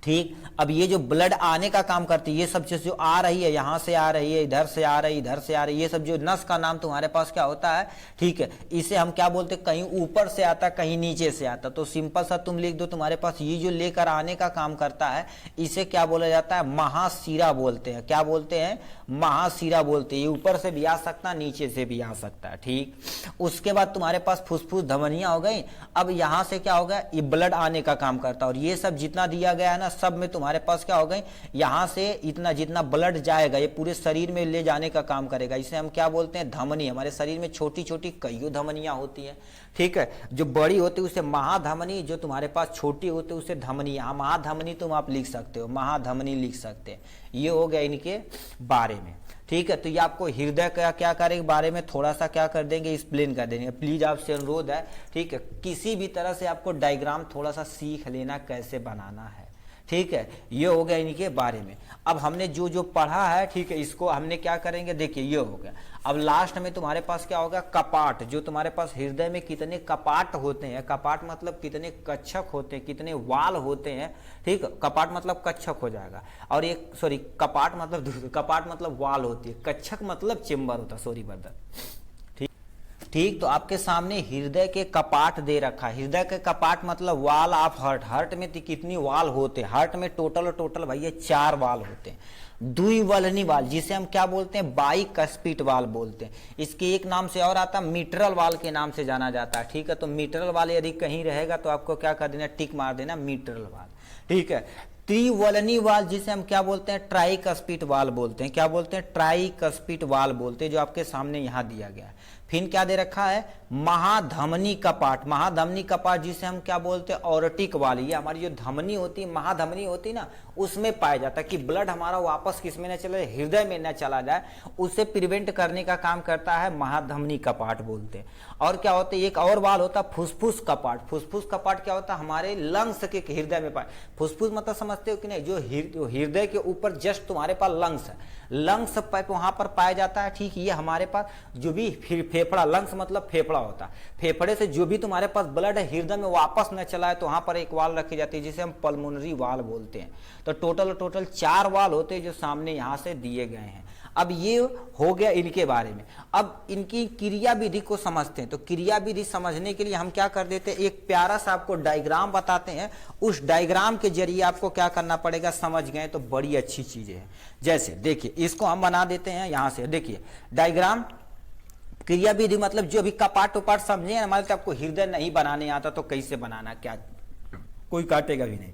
ठीक। अब ये जो ब्लड आने का काम करती है, ये सब चीज जो आ रही है, यहां से आ रही है, इधर से आ रही है, इधर से आ रही है, ये सब जो नस का नाम तुम्हारे पास क्या होता है, ठीक है, इसे हम क्या बोलते हैं, कहीं ऊपर से आता, कहीं नीचे से आता। तो सिंपल सा तुम लिख दो, तुम्हारे पास ये जो लेकर आने का काम करता है इसे क्या बोला जाता है, महाशिरा बोलते हैं। क्या बोलते हैं, महाशिरा बोलते हैं। ये ऊपर से भी आ सकता है, नीचे से भी आ सकता है, ठीक। उसके बाद तुम्हारे पास फुसफुस धमनियां हो गई। अब यहां से क्या होगा, ये ब्लड आने का काम करता है, और ये सब जितना दिया गया है ना, सब में तुम्हारे पास क्या हो गई, यहां से इतना जितना ब्लड जाएगा ये पूरे शरीर में ले जाने का काम करेगा। इसे हम क्या बोलते हैं, धमनी। हमारे शरीर में छोटी छोटी कईयों धमनियां होती हैं, ठीक है। जो बड़ी होती है उसे महाधमनी, जो तुम्हारे पास छोटी होती है उसे धमनी। महाधमनी तुम आप लिख सकते हो, महाधमनी लिख सकते हैं। ये हो गया इनके बारे में, ठीक है। तो ये आपको हृदय का क्या करेंगे बारे में थोड़ा सा क्या कर देंगे, एक्सप्लेन कर देंगे। प्लीज आपसे अनुरोध है, ठीक है, किसी भी तरह से आपको डायग्राम थोड़ा सा सीख लेना कैसे बनाना है, ठीक है। ये हो गया इनके बारे में। अब हमने जो जो पढ़ा है, ठीक है, इसको हमने क्या करेंगे, देखिए ये हो गया। अब लास्ट में तुम्हारे पास क्या होगा, कपाट। जो तुम्हारे पास हृदय में कितने कपाट होते हैं, कपाट मतलब कितने कक्षक होते हैं, कितने वाल होते हैं, ठीक। कपाट मतलब कक्षक हो जाएगा, और एक सॉरी कपाट मतलब वाल होती है, कक्षक मतलब चेम्बर होता है, सॉरी ब्रदर, ठीक। तो आपके सामने हृदय के कपाट दे रखा है। हृदय के कपाट मतलब वाल ऑफ हार्ट। हार्ट में कितनी वाल होते हैं, हार्ट में टोटल भैया 4 वाल होते हैं। द्विवल्नी वाल, जिसे हम क्या बोलते हैं, बाइकस्पिड वाल बोलते हैं। इसके एक नाम से और आता है, मिट्रल वाल के नाम से जाना जाता है, ठीक है। तो मिट्रल वाल यदि कहीं रहेगा तो आपको क्या कर देना, टिक मार देना, मिट्रल वाल, ठीक है। त्रिवलनी वाल, जिसे हम क्या बोलते हैं, ट्राइकस्पिड वाल बोलते हैं। क्या बोलते हैं, ट्राइकस्पिड वाल बोलते हैं, जो आपके सामने यहां दिया गया है। फिर क्या दे रखा है, महाधमनी कपाट। महाधमनी कपाट जिसे हम क्या बोलते हैं, ऑर्टिक वाल। ये हमारी जो धमनी होती है, महाधमनी होती है ना, उसमें पाया जाता है कि ब्लड हमारा वापस किसमें न चले, हृदय में न चला जाए, उसे प्रिवेंट करने का काम करता है, महाधमनी कपाट बोलते हैं। और क्या होता है, एक और वाल होता है फुसफुस कपाट। फुसफुस कपाट क्या होता है, हमारे लंग्स के हृदय में पाए। फुसफुस मतलब समझते हो कि नहीं, जो हृदय के ऊपर जस्ट तुम्हारे पास लंग्स है, लंग्स वहां पर पाया जाता है, ठीक। ये हमारे पास जो भी फेफड़ा, लंग्स मतलब फेफड़ा होता है, फेफड़े से जो भी तुम्हारे पास ब्लड है हृदय में वापस न चला है, तो वहां पर एक वाल रखी जाती है जिसे हम पल्मोनरी वाल बोलते हैं। तो टोटल 4 वाल होते हैं जो सामने यहां से दिए गए हैं। अब ये हो गया इनके बारे में। अब इनकी क्रिया विधि को समझते हैं। तो क्रिया विधि समझने के लिए हम क्या कर देते हैं, एक प्यारा सा आपको डायग्राम बताते हैं। उस डायग्राम के जरिए आपको क्या करना पड़ेगा, समझ गए तो बड़ी अच्छी चीजें हैं। जैसे देखिए, इसको हम बना देते हैं यहां से, देखिए डायग्राम। क्रिया विधि मतलब जो भी कपाट उपाट समझे हमारे, आपको हृदय नहीं बनाने आता तो कैसे बनाना, क्या कोई काटेगा भी नहीं,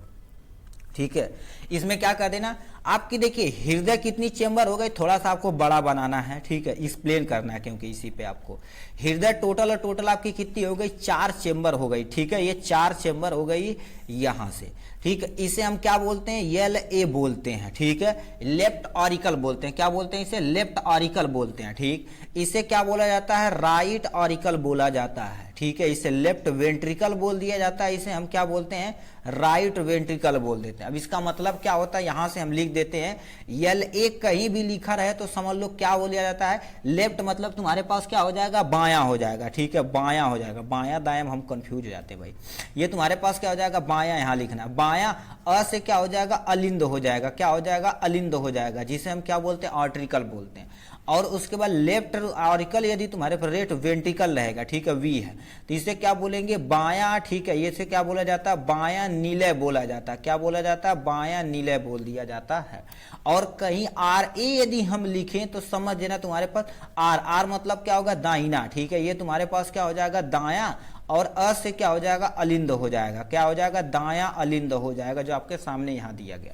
ठीक है। इसमें क्या कर देना, आपकी देखिए हृदय कितनी चेंबर हो गई, थोड़ा सा आपको बड़ा बनाना है, ठीक है, एक्सप्लेन करना है, क्योंकि इसी पे आपको हृदय टोटल आपकी कितनी हो गई, 4 चेंबर हो गई, ठीक है। ये 4 चेंबर हो गई यहां से, ठीक है। इसे हम क्या बोलते हैं, LA बोलते हैं, ठीक है। लेफ्ट ऑरिकल बोलते हैं। क्या बोलते हैं इसे, लेफ्ट ऑरिकल बोलते हैं, ठीक। इसे क्या बोला जाता है, राइट ऑरिकल बोला जाता है, ठीक है। इसे लेफ्ट वेंट्रिकल बोल दिया जाता है। इसे हम क्या बोलते हैं, राइट वेंट्रिकल बोल देते हैं। अब इसका मतलब क्या होता है, यहां से हम लिख देते हैं, LA कहीं भी लिखा रहे तो समझ लो क्या बोला जाता है, लेफ्ट मतलब तुम्हारे पास क्या हो जाएगा, बायां हो जाएगा, ठीक है, बायां हो जाएगा। बायां दायां हम कंफ्यूज हो जाते हैं भाई। ये तुम्हारे पास क्या हो जाएगा, बायां यहां लिखना है। बायां अ से क्या हो जाएगा, अलिंद हो जाएगा। क्या हो जाएगा, अलिंद हो जाएगा, जिसे हम क्या बोलते हैं, आर्ट्रिकल बोलते हैं। और उसके बाद लेफ्ट ऑरिकल यदि तुम्हारे पर रेट वेंट्रिकल रहेगा, ठीक है, V है, तो इसे क्या बोलेंगे, बायां, ठीक है। ये से क्या बोला जाता है, बायां नीलय बोला जाता है। क्या बोला जाता है, बायां नीलय बोल दिया जाता है। और कहीं RA यदि हम लिखें तो समझ देना तुम्हारे पास R मतलब क्या होगा, दाहिना, ठीक है। ये तुम्हारे पास क्या हो जाएगा, दायां, और अ से क्या हो जाएगा, अलिंद हो जाएगा। क्या हो जाएगा, दायां अलिंद हो जाएगा, जो आपके सामने यहां दिया गया।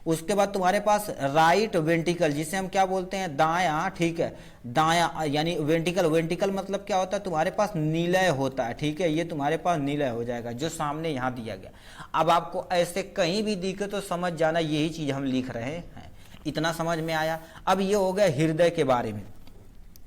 उसके बाद तुम्हारे पास राइट वेंट्रिकल, जिसे हम क्या बोलते हैं, दायां, ठीक है, दायां यानी वेंट्रिकल मतलब क्या होता है, तुम्हारे पास नीलय होता है, ठीक है। ये तुम्हारे पास नीलय हो जाएगा, जो सामने यहां दिया गया। अब आपको ऐसे कहीं भी दिखे तो समझ जाना यही चीज हम लिख रहे हैं। इतना समझ में आया। अब ये हो गया हृदय के बारे में।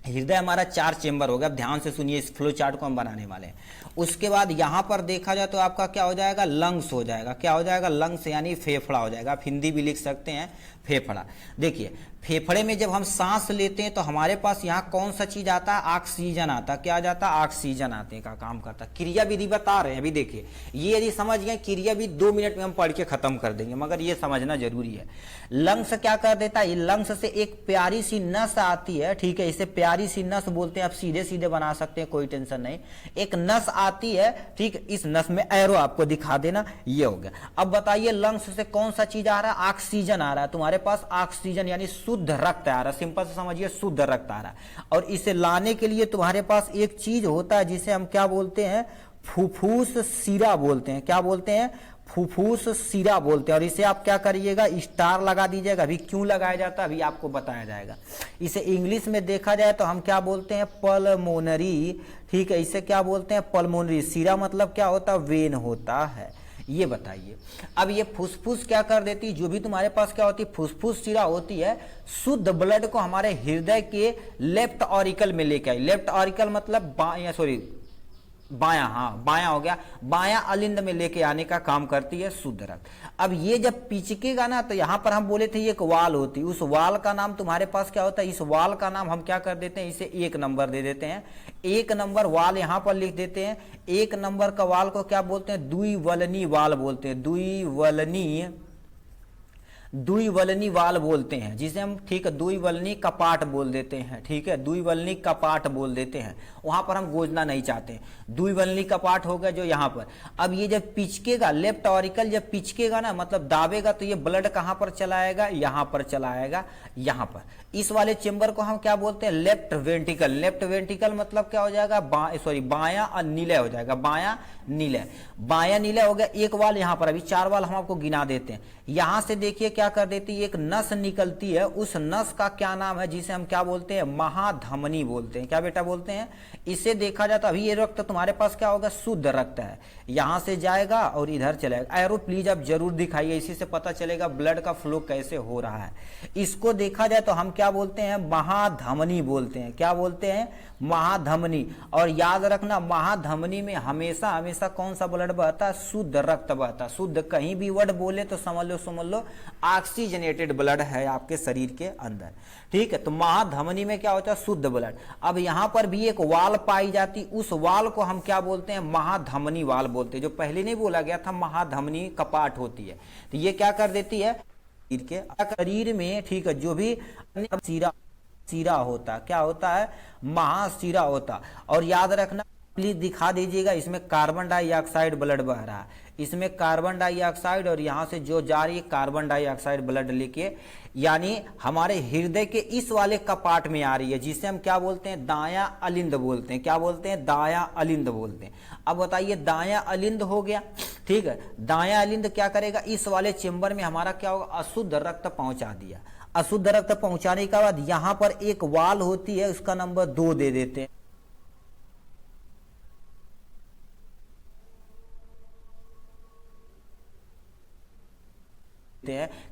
हृदय हमारा 4 चेंबर हो गया। अब ध्यान से सुनिए, इस फ्लो चार्ट को हम बनाने वाले हैं। उसके बाद यहाँ पर देखा जाए तो आपका क्या हो जाएगा, लंग्स हो जाएगा। क्या हो जाएगा, लंग्स यानी फेफड़ा हो जाएगा। आप हिंदी भी लिख सकते हैं फेफड़ा। देखिए फेफड़े में जब हम सांस लेते हैं तो हमारे पास यहाँ कौन सा चीज आता है, ऑक्सीजन आता है। क्या जाता है, ऑक्सीजन आते का काम करता है। क्रिया विधि बता रहे हैं अभी। देखिए ये यदि समझ गए, क्रिया विधि 2 मिनट में हम पढ़ के खत्म कर देंगे, मगर ये समझना जरूरी है। लंग्स क्या कर देता है, लंग्स से एक प्यारी सी नस आती है, ठीक है, इसे प्यारी सी नस बोलते हैं। आप सीधे सीधे बना सकते हैं, कोई टेंशन नहीं। एक नस आती है, ठीक, इस नस में एरो आपको दिखा देना, ये हो गया। अब बताइए लंग्स से कौन सा चीज आ रहा है, ऑक्सीजन आ रहा है। तुम्हारे पास ऑक्सीजन यानी शुद्ध रक्त आ रहा है। सिंपल से समझिए, शुद्ध रक्त आ रहा है। और इसे लाने के लिए तुम्हारे पास एक चीज होता है जिसे हम क्या बोलते हैं, फुफ्फुस शिरा बोलते हैं। क्या बोलते हैं, फुफ्फुस शिरा बोलते हैं। और इसे आप क्या करिएगा, स्टार लगा दीजिएगा। अभी क्यों लगाया जाता है अभी आपको बताया जाएगा। इसे इंग्लिश में देखा जाए तो हम क्या बोलते हैं, पल्मोनरी, ठीक है, इसे क्या बोलते हैं, पल्मोनरी। शिरा मतलब क्या होता है, वेन होता है। ये बताइए। अब ये फुसफुस क्या कर देती है, जो भी तुम्हारे पास क्या होती है, फुसफुस शिरा होती है, शुद्ध ब्लड को हमारे हृदय के लेफ्ट ऑरिकल में लेके आई। लेफ्ट ऑरिकल मतलब बायां, हाँ बायां हो गया, बायां अलिंद में लेके आने का काम करती है शुद्ध रक्त। अब ये जब पिचकेगा ना तो यहां पर हम बोले थे एक वाल होती, उस वाल का नाम तुम्हारे पास क्या होता है, इस वाल का नाम हम क्या कर देते हैं, इसे 1 नंबर दे देते हैं। 1 नंबर वाल यहां पर लिख देते हैं। 1 नंबर का वाल को क्या बोलते हैं, द्विवलनी वाल बोलते हैं। द्विवलनी वाल बोलते हैं, जिसे हम, ठीक है, द्विवलनी कपाट बोल देते हैं। ठीक है, द्विवलनी कपाट बोल देते हैं। वहां पर हम गोजना नहीं चाहते। द्विवलनी कपाट हो गया जो यहाँ पर। अब ये जब पिचकेगा, लेफ्ट ऑरिकल जब पिचकेगा ना, मतलब दाबेगा, तो ये ब्लड कहाँ पर चलाएगा, यहाँ पर चलाएगा, यहाँ पर। इस वाले चेंबर को हम क्या बोलते हैं, लेफ्ट वेंट्रिकल। लेफ्ट वेंट्रिकल मतलब क्या हो जाएगा, बायां निलय हो जाएगा। बायां निलय हो गया। एक वाल यहाँ पर, अभी 4 वाल हम आपको गिना देते हैं। यहां से देखिए क्या कर देती है, एक नस निकलती है। उस नस का क्या नाम है, जिसे हम क्या बोलते हैं, महाधमनी बोलते हैं। क्या बेटा बोलते हैं, इसे देखा जाता। अभी ये रक्त तुम्हारे पास क्या होगा, शुद्ध रक्त है। यहां से जाएगा और इधर चलेगा। एरो प्लीज आप जरूर दिखाइए, इसी से पता चलेगा ब्लड का फ्लो कैसे हो रहा है। इसको देखा जाए तो हम क्या बोलते हैं, महाधमनी बोलते हैं। क्या बोलते हैं, महाधमनी। और याद रखना, महाधमनी में हमेशा हमेशा कौन सा ब्लड बहता है, शुद्ध रक्त बहता। शुद्ध कहीं भी वर्ड बोले तो समझ लो ऑक्सीजनेटेड ब्लड है आपके शरीर के अंदर। ठीक है, तो महाधमनी में क्या होता है, शुद्ध ब्लड। अब यहां पर भी एक वाल पाई जाती, उस वाल को हम क्या बोलते हैं, महाधमनी वाल बोलते हैं। जो पहले नहीं बोला गया था, महाधमनी कपाट होती है। तो ये क्या कर देती है, शरीर में, ठीक है, जो भी शिरा होता, क्या होता है, महाशिरा होता। और याद रखना, प्लीज दिखा दीजिएगा, इसमें कार्बन डाइऑक्साइड ब्लड बह रहा है। इसमें कार्बन डाइऑक्साइड, और यहां से जो जा रही है कार्बन डाइऑक्साइड ब्लड लेके, यानी हमारे हृदय के इस वाले कपाट में आ रही है, जिसे हम क्या बोलते हैं, दायां अलिंद बोलते हैं। क्या बोलते हैं, दायां अलिंद बोलते हैं। अब बताइए, दायां अलिंद हो गया, ठीक है। दायां अलिंद क्या करेगा, इस वाले चेंबर में हमारा क्या होगा, अशुद्ध रक्त पहुंचा दिया। अशुद्ध रक्त पहुंचाने के बाद यहां पर एक वाल होती है, उसका नंबर 2 दे देते हैं।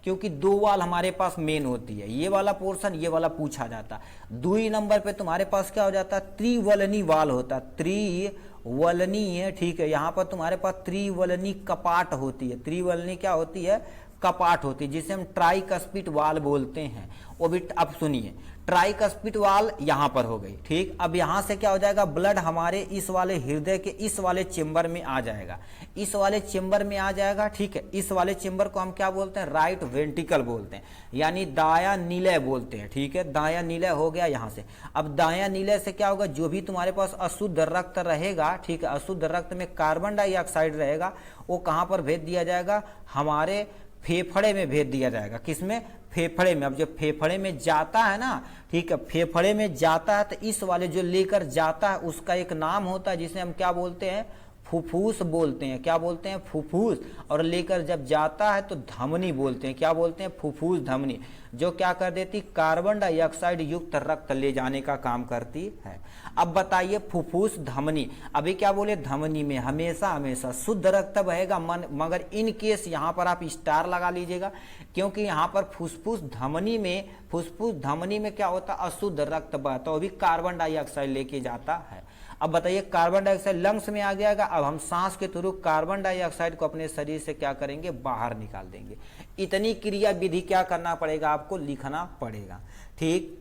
क्योंकि 2 वाल हमारे पास मेन होती है, ये वाला पोर्शन, ये वाला पूछा जाता। 2 नंबर पे तुम्हारे पास क्या हो जाता है, त्रिवलनी वाल होता। त्रिवलनी है, ठीक है। यहां पर तुम्हारे पास त्रिवलनी कपाट होती है। त्रिवलनी क्या होती है, कपाट होती है, जिसे हम ट्राइकस्पिड वाल बोलते हैं। वो भी अब सुनिए, ट्राइकस्पिड वाल यहां पर हो गई, ठीक। अब यहां से क्या हो जाएगा, ब्लड हमारे इस वाले हृदय के इस वाले चेंबर में आ जाएगा। इस वाले चेंबर में आ जाएगा, ठीक है। इस वाले चेंबर को हम क्या बोलते हैं, राइट वेंट्रिकल बोलते हैं, यानी दायां निलय बोलते हैं। ठीक है, दायां निलय हो गया यहां से। अब दायां निलय से क्या होगा, जो भी तुम्हारे पास अशुद्ध रक्त रहेगा, ठीक है, अशुद्ध रक्त में कार्बन डाइऑक्साइड रहेगा, वो कहां पर भेज दिया जाएगा, हमारे फेफड़े में भेज दिया जाएगा। किसमें, फेफड़े में। अब जब फेफड़े में जाता है ना, ठीक है, फेफड़े में जाता है तो इस वाले जो लेकर जाता है उसका एक नाम होता है, जिसे हम क्या बोलते हैं, फुफ्फुस बोलते हैं, क्या बोलते हैं, फुफ्फुस। और लेकर जब जाता है तो धमनी बोलते हैं, क्या बोलते हैं, फुफ्फुस धमनी, जो क्या कर देती, कार्बन डाइऑक्साइड युक्त रक्त ले जाने का काम करती है। अब बताइए फुफ्फुस धमनी, अभी क्या बोले, धमनी में हमेशा हमेशा शुद्ध रक्त बहेगा, मगर इन केस यहाँ पर आप स्टार लगा लीजिएगा, क्योंकि यहाँ पर फुफ्फुस धमनी में क्या होता है, अशुद्ध रक्त बहता है, वो भी कार्बन डाइऑक्साइड लेके जाता है। अब बताइए कार्बन डाइऑक्साइड लंग्स में आ गया, अब हम सांस के थ्रू कार्बन डाइऑक्साइड को अपने शरीर से क्या करेंगे, बाहर निकाल देंगे। इतनी क्रिया विधि क्या करना पड़ेगा, आपको लिखना पड़ेगा। ठीक,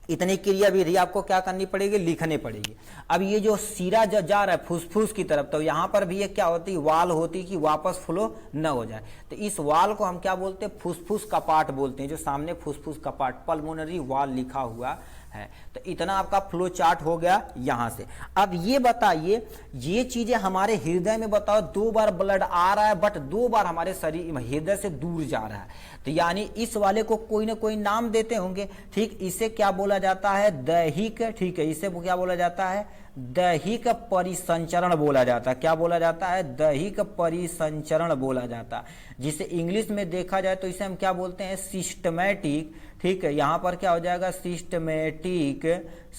इतनी क्रिया विधि आपको क्या करनी पड़ेगी, लिखने पड़ेगी। अब ये जो सीरा जो जा रहा है फुसफुस की तरफ, तो यहाँ पर भी ये क्या होती है, वाल होती कि वापस फ्लो न हो जाए, तो इस वाल को हम क्या बोलते हैं, फुसफुस कपाट बोलते हैं। जो सामने फुसफुस कपाट, पल्मोनरी वाल लिखा हुआ है। तो इतना आपका फ्लो चार्ट हो गया यहां से। अब ये बताइए, ये चीजें हमारे हृदय में बताओ, 2 बार ब्लड आ रहा है बट 2 बार हमारे शरीर हृदय से दूर जा रहा है, तो यानी इस वाले को कोई ना कोई नाम देते होंगे। ठीक, इसे क्या बोला जाता है, दैहिक। ठीक है, इसे क्या बोला जाता है, दैहिक परिसंचरण बोला जाता है। क्या बोला जाता है, दैहिक परिसंचरण बोला जाता है, जिसे इंग्लिश में देखा जाए तो इसे हम क्या बोलते हैं, सिस्टमैटिक। ठीक है, यहाँ पर क्या हो जाएगा, सिस्टमैटिक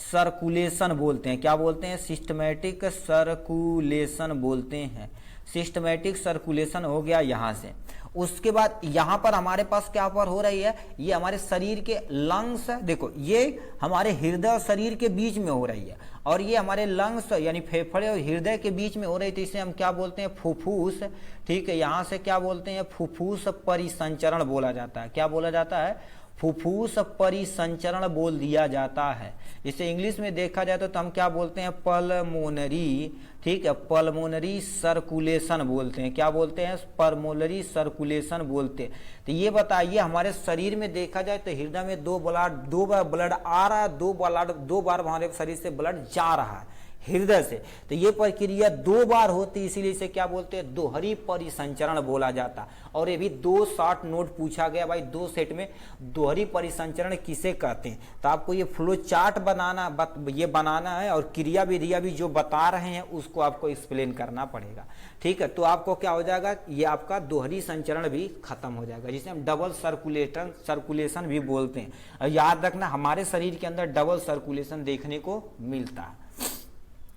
सर्कुलेशन बोलते हैं। क्या बोलते हैं, सिस्टमैटिक सर्कुलेशन बोलते हैं। सिस्टमैटिक सर्कुलेशन हो गया यहाँ से। उसके बाद यहाँ पर हमारे पास क्या पर हो रही है, ये हमारे शरीर के लंग्स, देखो ये हमारे हृदय और शरीर के बीच में हो रही है, और ये हमारे लंग्स यानी फेफड़े और हृदय के बीच में हो रही, तो इसे हम क्या बोलते हैं, फुफ्फुस। ठीक है, यहाँ से क्या बोलते हैं, फुफ्फुस परिसंचरण बोला जाता है। क्या बोला जाता है, फुफ्फुस परिसंचरण बोल दिया जाता है। इसे इंग्लिश में देखा जाए तो हम क्या बोलते हैं, पल्मोनरी। ठीक है, पल्मोनरी सर्कुलेशन बोलते हैं। क्या बोलते हैं, पल्मोनरी सर्कुलेशन बोलते हैं। तो ये बताइए, हमारे शरीर में देखा जाए तो हृदय में 2 बार ब्लड आ रहा है, 2 बार हमारे शरीर से ब्लड जा रहा है हृदय से, तो ये प्रक्रिया 2 बार होती, इसीलिए इसे क्या बोलते हैं, दोहरी परिसंचरण बोला जाता। और ये भी 2 शॉर्ट नोट पूछा गया भाई, 2 सेट में दोहरी परिसंचरण किसे कहते हैं। तो आपको ये फ्लो चार्ट बनाना है, और क्रिया विधिया भी जो बता रहे हैं उसको आपको एक्सप्लेन करना पड़ेगा। ठीक है, तो आपको क्या हो जाएगा, ये आपका दोहरी संचरण भी खत्म हो जाएगा, जिसे हम डबल सर्कुलेशन भी बोलते हैं। और याद रखना, हमारे शरीर के अंदर डबल सर्कुलेशन देखने को मिलता है।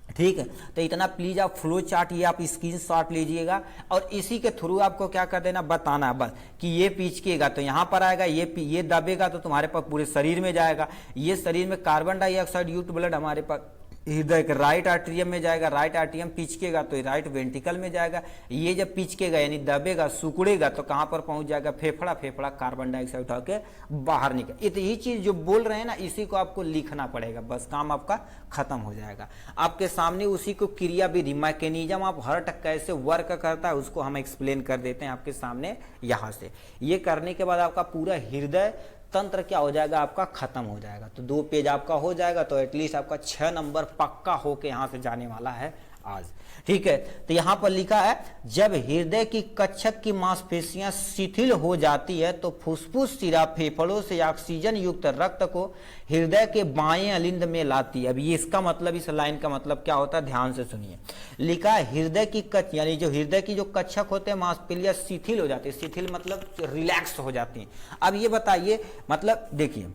ठीक है, तो इतना प्लीज आप फ्लो चार्ट ये आप स्क्रीनशॉट लीजिएगा, और इसी के थ्रू आपको क्या कर देना, बताना बस कि ये पींचकेगा तो यहाँ पर आएगा, ये दबेगा तो तुम्हारे पास पूरे शरीर में जाएगा। ये शरीर में कार्बन डाइऑक्साइड युक्त ब्लड हमारे पास हृदय के राइट आर्टरियम में जाएगा, राइट आर्टरियम पिचकेगा तो राइट वेंट्रिकल में जाएगा। ये जब पिचकेगा यानी दबेगा, सुकड़ेगा तो कहाँ पर पहुंच जाएगा, फेफड़ा कार्बन डाइऑक्साइड उठा के बाहर निकल। यही चीज जो बोल रहे हैं ना, इसी को आपको लिखना पड़ेगा, बस काम आपका खत्म हो जाएगा। आपके सामने उसी को क्रिया विधि मैकेनिज्म आप हर्ट कैसे वर्क करता है उसको हम एक्सप्लेन कर देते हैं आपके सामने यहाँ से। ये करने के बाद आपका पूरा हृदय तंत्र क्या हो जाएगा, आपका खत्म हो जाएगा। तो 2 पेज आपका हो जाएगा, तो एटलीस्ट आपका 6 नंबर पक्का होके यहाँ से जाने वाला है आज। ठीक है, तो यहाँ पर लिखा है, जब हृदय की कच्छक की मांसपेशियां शिथिल हो जाती है तो फुफ्फुस सिरा फेफड़ों से ऑक्सीजन युक्त रक्त को हृदय के बाएं अलिंद में लाती है। अब ये इसका मतलब, इस लाइन का मतलब क्या होता है, ध्यान से सुनिए। लिखा है, हृदय की यानी जो हृदय की जो कच्छक होते हैं मांसपेशियां शिथिल हो जाती है। शिथिल मतलब रिलैक्स हो जाती है। अब ये बताइए, मतलब देखिए,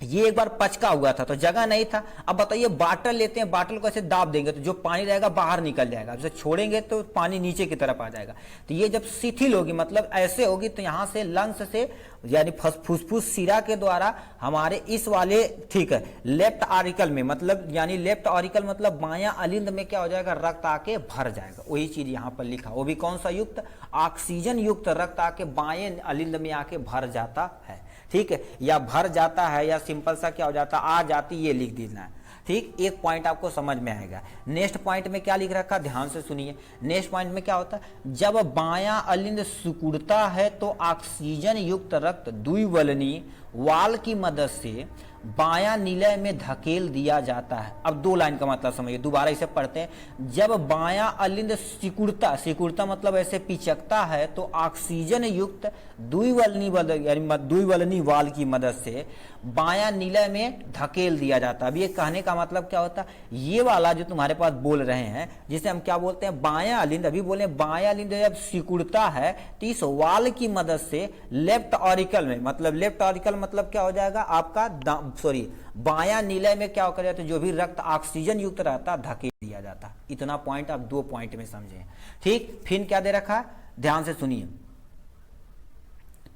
ये एक बार पचका हुआ था तो जगह नहीं था। अब बताइए, बाटल लेते हैं, बाटल को ऐसे दाब देंगे तो जो पानी रहेगा बाहर निकल जाएगा, जैसे छोड़ेंगे तो पानी नीचे की तरफ आ जाएगा। तो ये जब शिथिल होगी, मतलब ऐसे होगी, तो यहाँ से लंग्स से यानी फुफ्फुस सिरा के द्वारा हमारे इस वाले, ठीक है, लेफ्ट ऑरिकल में, मतलब यानी लेफ्ट ऑरिकल मतलब बायां अलिंद में क्या हो जाएगा, रक्त आके भर जाएगा। वही चीज यहाँ पर लिखा, वो भी कौन सा युक्त, ऑक्सीजन युक्त रक्त आके बाएं अलिंद में आके भर जाता है। ठीक है, या भर जाता है, या सिंपल सा क्या हो जाता, आ जाती, ये लिख देना है। ठीक, एक पॉइंट आपको समझ में आएगा। नेक्स्ट पॉइंट में क्या लिख रखा, ध्यान से सुनिए। नेक्स्ट पॉइंट में क्या होता है, जब बायां अलिंद सिकुड़ता है तो ऑक्सीजन युक्त रक्त द्विवलनी वाल की मदद से बायां निलय में धकेल दिया जाता है। अब 2 लाइन का मतलब समझिए, दोबारा इसे पढ़ते हैं। जब बायां अलिंद सिकुड़ता, सिकुड़ता मतलब ऐसे पिचकता है, तो ऑक्सीजन युक्त द्विवलनी वाल की मदद से बायां निलय में धकेल दिया जाता है। अब ये कहने का मतलब क्या होता है, ये वाला जो तुम्हारे पास बोल रहे हैं, जिसे हम क्या बोलते हैं, बायां अलिंद, अभी बोले बायां अलिंद जब सिकुड़ता है तो इस वाल की मदद से लेफ्ट ऑरिकल में, मतलब लेफ्ट ऑरिकल मतलब क्या हो जाएगा आपका, बायां निलय में क्या होकर जाता है, जो भी रक्त ऑक्सीजन युक्त रहता धकेल दिया जाता। इतना पॉइंट आप 2 पॉइंट में समझे। ठीक, फिर क्या दे रखा है, ध्यान से सुनिए।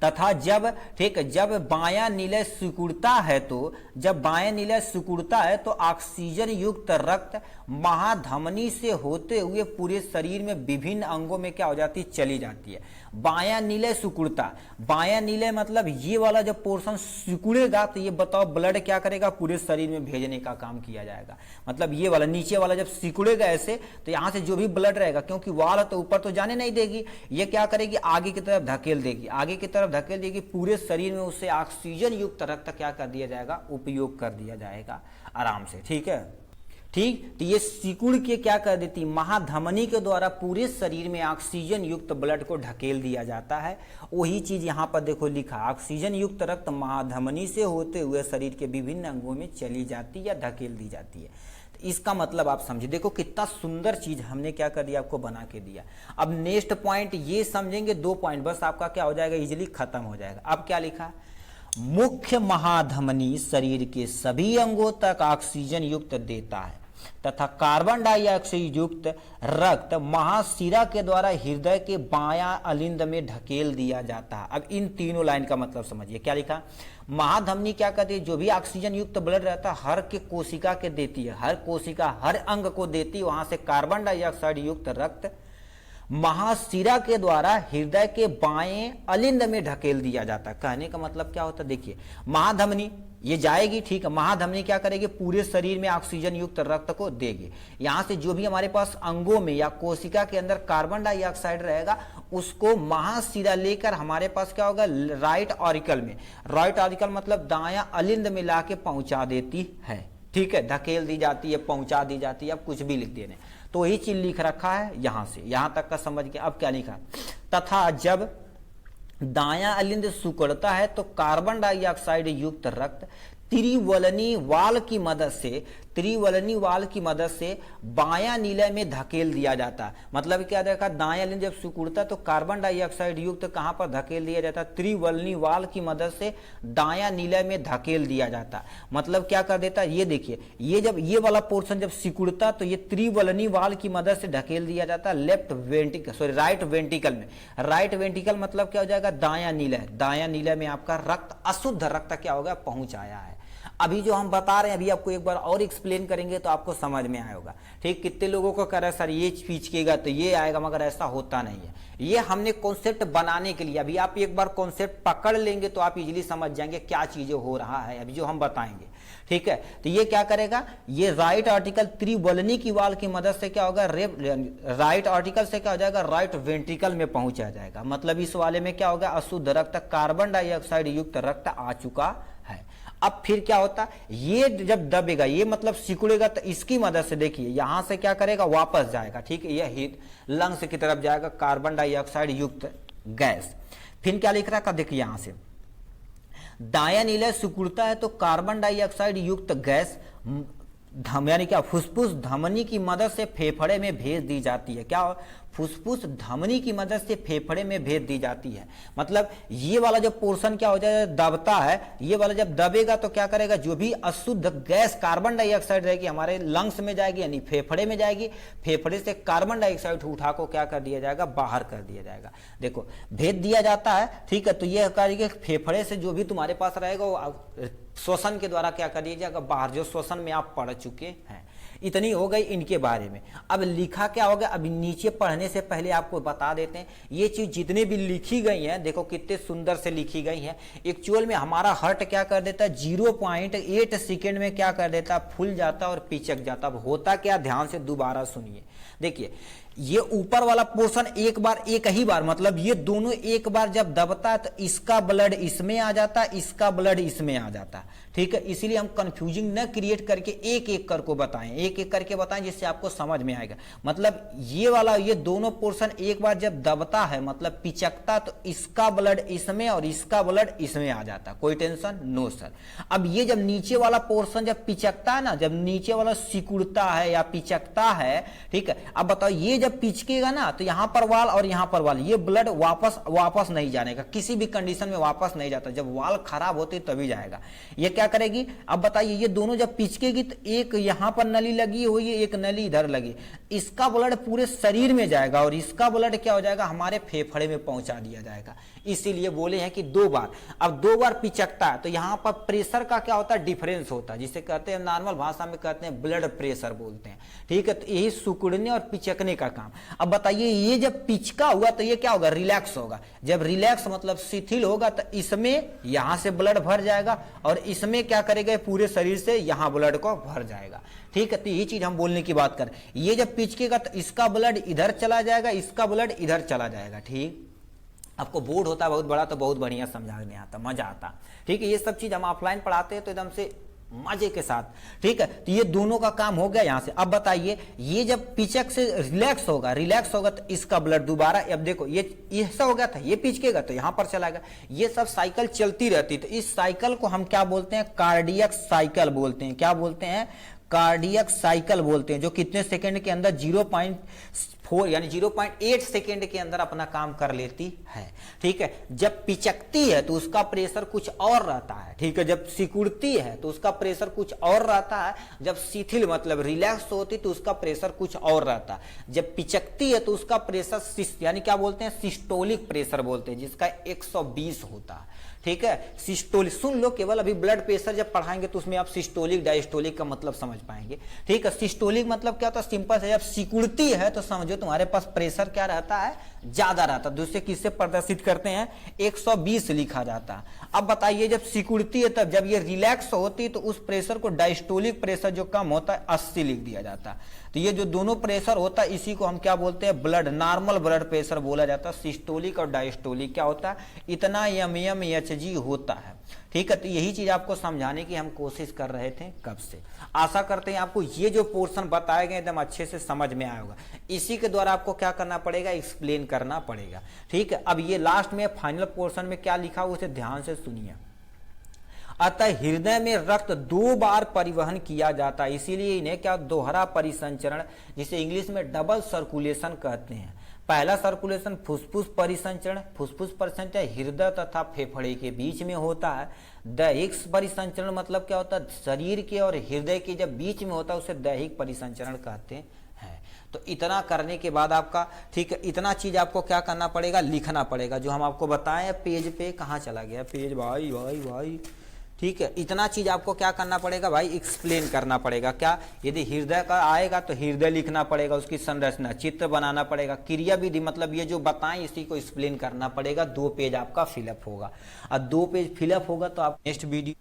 तथा जब, ठीक, जब बायां निलय सिकुड़ता है, तो जब बायां निलय सिकुड़ता है तो ऑक्सीजन युक्त रक्त महाधमनी से होते हुए पूरे शरीर में विभिन्न अंगों में क्या हो जाती है, चली जाती है। बायां निलय सिकुड़ता, बायां निलय मतलब ये वाला जब पोर्शन सिकुड़ेगा तो ये बताओ ब्लड क्या करेगा, पूरे शरीर में भेजने का काम किया जाएगा। मतलब ये वाला नीचे वाला जब सिकुड़ेगा ऐसे, तो यहां से जो भी ब्लड रहेगा, क्योंकि वाल तो ऊपर तो जाने नहीं देगी, ये क्या करेगी, आगे की तरफ धकेल देगी, आगे की तरफ धकेल देगी, पूरे शरीर में उससे ऑक्सीजन युक्त रक्त क्या कर दिया जाएगा, उपयोग कर दिया जाएगा आराम से। ठीक है, ठीक, तो ये सिकुड़ के क्या कर देती, महाधमनी के द्वारा पूरे शरीर में ऑक्सीजन युक्त ब्लड को ढकेल दिया जाता है। वही चीज यहां पर देखो लिखा, ऑक्सीजन युक्त रक्त महाधमनी से होते हुए शरीर के विभिन्न अंगों में चली जाती या धकेल दी जाती है। तो इसका मतलब आप समझे, देखो कितना सुंदर चीज हमने क्या कर दिया, आपको बना के दिया। अब नेक्स्ट पॉइंट ये समझेंगे, 2 पॉइंट बस आपका क्या हो जाएगा, इजिली खत्म हो जाएगा। अब क्या लिखा, मुख्य महाधमनी शरीर के सभी अंगों तक ऑक्सीजन युक्त देता है तथा कार्बन डाइऑक्साइड युक्त रक्त महाशिरा के द्वारा हृदय के बायां अलिंद में ढकेल दिया जाता है। अब इन तीनों लाइन का मतलब समझिए, क्या लिखा, महाधमनी क्या कहती है, जो भी ऑक्सीजन युक्त ब्लड रहता है हर के कोशिका के देती है, हर कोशिका हर अंग को देती है, वहां से कार्बन डाइऑक्साइड युक्त रक्त महाशिरा के द्वारा हृदय के बाएं अलिंद में ढकेल दिया जाता है। कहने का मतलब क्या होता है, देखिए महाधमनी ये जाएगी, ठीक है, महाधमनी क्या करेगी, पूरे शरीर में ऑक्सीजन युक्त रक्त को देगी। यहां से जो भी हमारे पास अंगों में या कोशिका के अंदर कार्बन डाइऑक्साइड रहेगा, उसको महाशिरा लेकर हमारे पास क्या होगा, राइट ऑरिकल में, राइट ऑरिकल मतलब दायां अलिंद में लाके पहुंचा देती है। ठीक है, धकेल दी जाती है, पहुंचा दी जाती है, अब कुछ भी लिख देने, तो यही चीज लिख रखा है यहां से, यहां तक का समझ के। अब क्या लिखा, तथा जब दायां अलिंद सिकुड़ता है तो कार्बन डाइऑक्साइड युक्त रक्त त्रिवलनी वाल की मदद से, त्रिवलनी वाल की मदद से बायां निलय में धकेल दिया जाता है। मतलब क्या देखा, दायां अलिंद जब सिकुड़ता तो कार्बन डाइऑक्साइड युक्त कहां पर धकेल दिया जाता, त्रिवलनी वाल की मदद से दायां निलय में धकेल दिया जाता। मतलब क्या कर देता, ये देखिए, ये जब ये वाला पोर्शन जब सिकुड़ता तो ये त्रिवलनी वाल की मदद से धकेल दिया जाता left ventricle, sorry right ventricle में। राइट वेंट्रिकल मतलब क्या हो जाएगा, दायां निलय, दायां निलय में आपका रक्त, अशुद्ध रक्त क्या होगा, पहुंच आया है। अभी जो हम बता रहे हैं, अभी आपको एक बार और एक्सप्लेन करेंगे तो आपको समझ में आएगा। ठीक, कितने लोगों को कह रहा है सर ये खींचेगा तो ये आएगा, मगर ऐसा होता नहीं है। ये हमने कॉन्सेप्ट बनाने के लिए, अभी आप एक बार कॉन्सेप्ट पकड़ लेंगे तो आप इजीली समझ जाएंगे क्या चीजें हो रहा है, अभी जो हम बताएंगे। ठीक है, तो ये क्या करेगा, ये राइट आर्टिकल त्रिवलनी की वाल की मदद से क्या होगा, राइट आर्टिकल से क्या हो जाएगा, राइट वेंट्रिकल में पहुंचा जाएगा। मतलब इस वाले में क्या होगा, अशुद्ध रक्त, कार्बन डाइऑक्साइड युक्त रक्त आ चुका है। अब फिर क्या होता, ये जब दबेगा, ये मतलब सिकुड़ेगा, तो इसकी मदद से देखिए यहां से क्या करेगा, वापस जाएगा। ठीक है, यह लंग्स की तरफ जाएगा कार्बन डाइऑक्साइड युक्त गैस। फिर क्या लिख रहा है, देखिए यहां से दायां निलय सिकुड़ता है तो कार्बन डाइऑक्साइड युक्त गैस यानी क्या, फुसफुस धमनी की मदद से फेफड़े में भेज दी जाती है। क्या, फुसफुस धमनी की मदद से फेफड़े में भेज दी जाती है। मतलब ये वाला जो पोर्शन क्या हो जाएगा, दबता है, ये वाला जब दबेगा तो क्या करेगा, जो भी अशुद्ध गैस कार्बन डाइऑक्साइड रहेगी हमारे लंग्स में जाएगी, यानी फेफड़े में जाएगी, फेफड़े से कार्बन डाइऑक्साइड उठा को क्या कर दिया जाएगा, बाहर कर दिया जाएगा। देखो भेज दिया जाता है। ठीक है, तो ये करेगा फेफड़े से जो भी तुम्हारे पास रहेगा वो श्वसन के द्वारा क्या कर दिया जाएगा, बाहर, जो श्वसन में आप पढ़ चुके हैं। इतनी हो गई इनके बारे में। अब लिखा क्या होगा, अभी नीचे पढ़ने से पहले आपको बता देते हैं, ये चीज जितने भी लिखी गई हैं, देखो कितने सुंदर से लिखी गई हैं। एक्चुअल में हमारा हार्ट क्या कर देता है, 0.8 सेकेंड में क्या कर देता है, फूल जाता और पिचक जाता। अब होता क्या, ध्यान से दोबारा सुनिए। देखिए ये ऊपर वाला पोर्शन एक ही बार मतलब ये दोनों एक बार जब दबता है तो इसका ब्लड इसमें आ जाता है, इसका ब्लड इसमें आ जाता है। ठीक है, इसीलिए हम कंफ्यूजिंग न क्रिएट करके एक एक करके बताएं, एक एक करके बताएं जिससे आपको समझ में आएगा। मतलब ये वाला ये दोनों पोर्शन एक बार जब दबता है मतलब पिचकता तो इसका ब्लड इसमें और इसका ब्लड इसमें आ जाता, कोई टेंशन नो सर। अब ये जब नीचे वाला पोर्शन जब पिचकता है ना, जब नीचे वाला सिकुड़ता है या पिचकता है, ठीक है, अब बताओ ये जब पिचकेगा ना तो यहां पर वाल और यहां पर वाल, ये ब्लड वापस नहीं जाने का, किसी भी कंडीशन में वापस नहीं जाता, जब वाल खराब होते तभी जाएगा। ये क्या करेगी, अब बताइए ये दोनों जब पिचकेगी तो एक यहां पर नली लगी हुई है, एक नली इधर लगी, इसका ब्लड पूरे शरीर में जाएगा और इसका ब्लड क्या हो जाएगा, हमारे फेफड़े में पहुंचा दिया जाएगा। इसीलिए बोले हैं कि 2 बार। अब 2 बार पिचकता है तो यहां पर प्रेशर का क्या होता है, डिफरेंस होता है, जिसे कहते हैं नॉर्मल भाषा में कहते हैं ब्लड प्रेशर बोलते हैं। ठीक है, तो यही सिकुड़ने और पिचकने का काम। अब बताइए ये जब पिचका हुआ तो ये क्या होगा, रिलैक्स होगा। जब रिलैक्स मतलब शिथिल होगा तो इसमें यहां से ब्लड भर जाएगा और इसमें क्या करेगा, पूरे शरीर से यहां ब्लड को भर जाएगा। ठीक है, तो यही चीज हम बोलने की बात करें। ये जब पिचकेगा तो इसका ब्लड इधर चला जाएगा, इसका ब्लड इधर चला जाएगा। ठीक, आपको बोर्ड होता है बहुत बड़ा तो बहुत बढ़िया समझाने आता, मजा आता। ठीक है, ये सब चीज हम ऑफलाइन पढ़ाते हैं तो एकदम से मजे के साथ। ठीक है, तो ये दोनों का काम हो गया यहां से। अब बताइए ये जब पिचक से रिलैक्स होगा तो इसका ब्लड दोबारा, अब देखो ये ऐसा हो गया था, ये पिचकेगा तो यहां पर चला गया। ये सब साइकिल चलती रहती, तो इस साइकिल को हम क्या बोलते हैं, कार्डियक साइकिल बोलते हैं। क्या बोलते हैं, कार्डियक साइकिल बोलते हैं, जो कितने सेकंड के अंदर 0.4 यानी 0.8 सेकंड के अंदर अपना काम कर लेती है। ठीक है, जब पिचकती है तो उसका प्रेशर कुछ और रहता है। ठीक है, जब सिकुड़ती है तो उसका प्रेशर कुछ और रहता है, जब शिथिल मतलब रिलैक्स होती तो उसका प्रेशर कुछ और रहता है। जब पिचकती है तो उसका प्रेशर यानी क्या बोलते हैं, सिस्टोलिक प्रेशर बोलते हैं, जिसका 120 होता है। ठीक है, सिस्टोलिक सुन लो, केवल अभी ब्लड प्रेशर जब पढ़ाएंगे तो उसमें आप सिस्टोलिक डायस्टोलिक का मतलब समझ पाएंगे। ठीक है, सिस्टोलिक मतलब क्या होता है, सिंपल से जब सिकुड़ती है तो समझो तुम्हारे पास प्रेशर क्या रहता है, ज्यादा रहता है। दूसरे किससे प्रदर्शित करते हैं, 120 लिखा जाता है। अब बताइए जब सिकुड़ती है तब, जब ये रिलैक्स होती है तो उस प्रेशर को डायस्टोलिक प्रेशर जो कम होता है 80 लिख दिया जाता है। तो ये जो दोनों प्रेशर होता है इसी को हम क्या बोलते हैं, ब्लड नॉर्मल ब्लड प्रेशर बोला जाता है। सिस्टोलिक और डायस्टोलिक क्या होता है, इतना mmHg होता है। ठीक है, तो यही चीज आपको समझाने की हम कोशिश कर रहे थे कब से। आशा करते हैं आपको ये जो पोर्शन बताए गए एकदम अच्छे से समझ में आया होगा। इसी के द्वारा आपको क्या करना पड़ेगा, एक्सप्लेन करना पड़ेगा। ठीक है, अब ये लास्ट में फाइनल पोर्शन में क्या लिखा हुआ उसे ध्यान से सुनिए। अतः हृदय में रक्त 2 बार परिवहन किया जाता है, इसीलिए इन्हें क्या दोहरा परिसंचरण, जिसे इंग्लिश में डबल सर्कुलेशन कहते हैं। पहला सर्कुलेशन फुसफुस परिसंचरण, फुसफुस परिसंचरण हृदय तथा फेफड़े के बीच में होता है। दैहिक परिसंचरण मतलब क्या होता है, शरीर के और हृदय के जब बीच में होता है उसे दैहिक परिसंचरण कहते हैं। तो इतना करने के बाद आपका, ठीक है, इतना चीज आपको क्या करना पड़ेगा, लिखना पड़ेगा। जो हम आपको बताएं पेज पे, कहाँ चला गया पेज, भाई भाई भाई। ठीक है, इतना चीज आपको क्या करना पड़ेगा भाई, एक्सप्लेन करना पड़ेगा। क्या, यदि हृदय का आएगा तो हृदय लिखना पड़ेगा, उसकी संरचना चित्र बनाना पड़ेगा, क्रिया विधि मतलब ये जो बताएं इसी को एक्सप्लेन करना पड़ेगा। 2 पेज आपका फिलअप होगा और 2 पेज फिलअप होगा तो आप नेक्स्ट वीडियो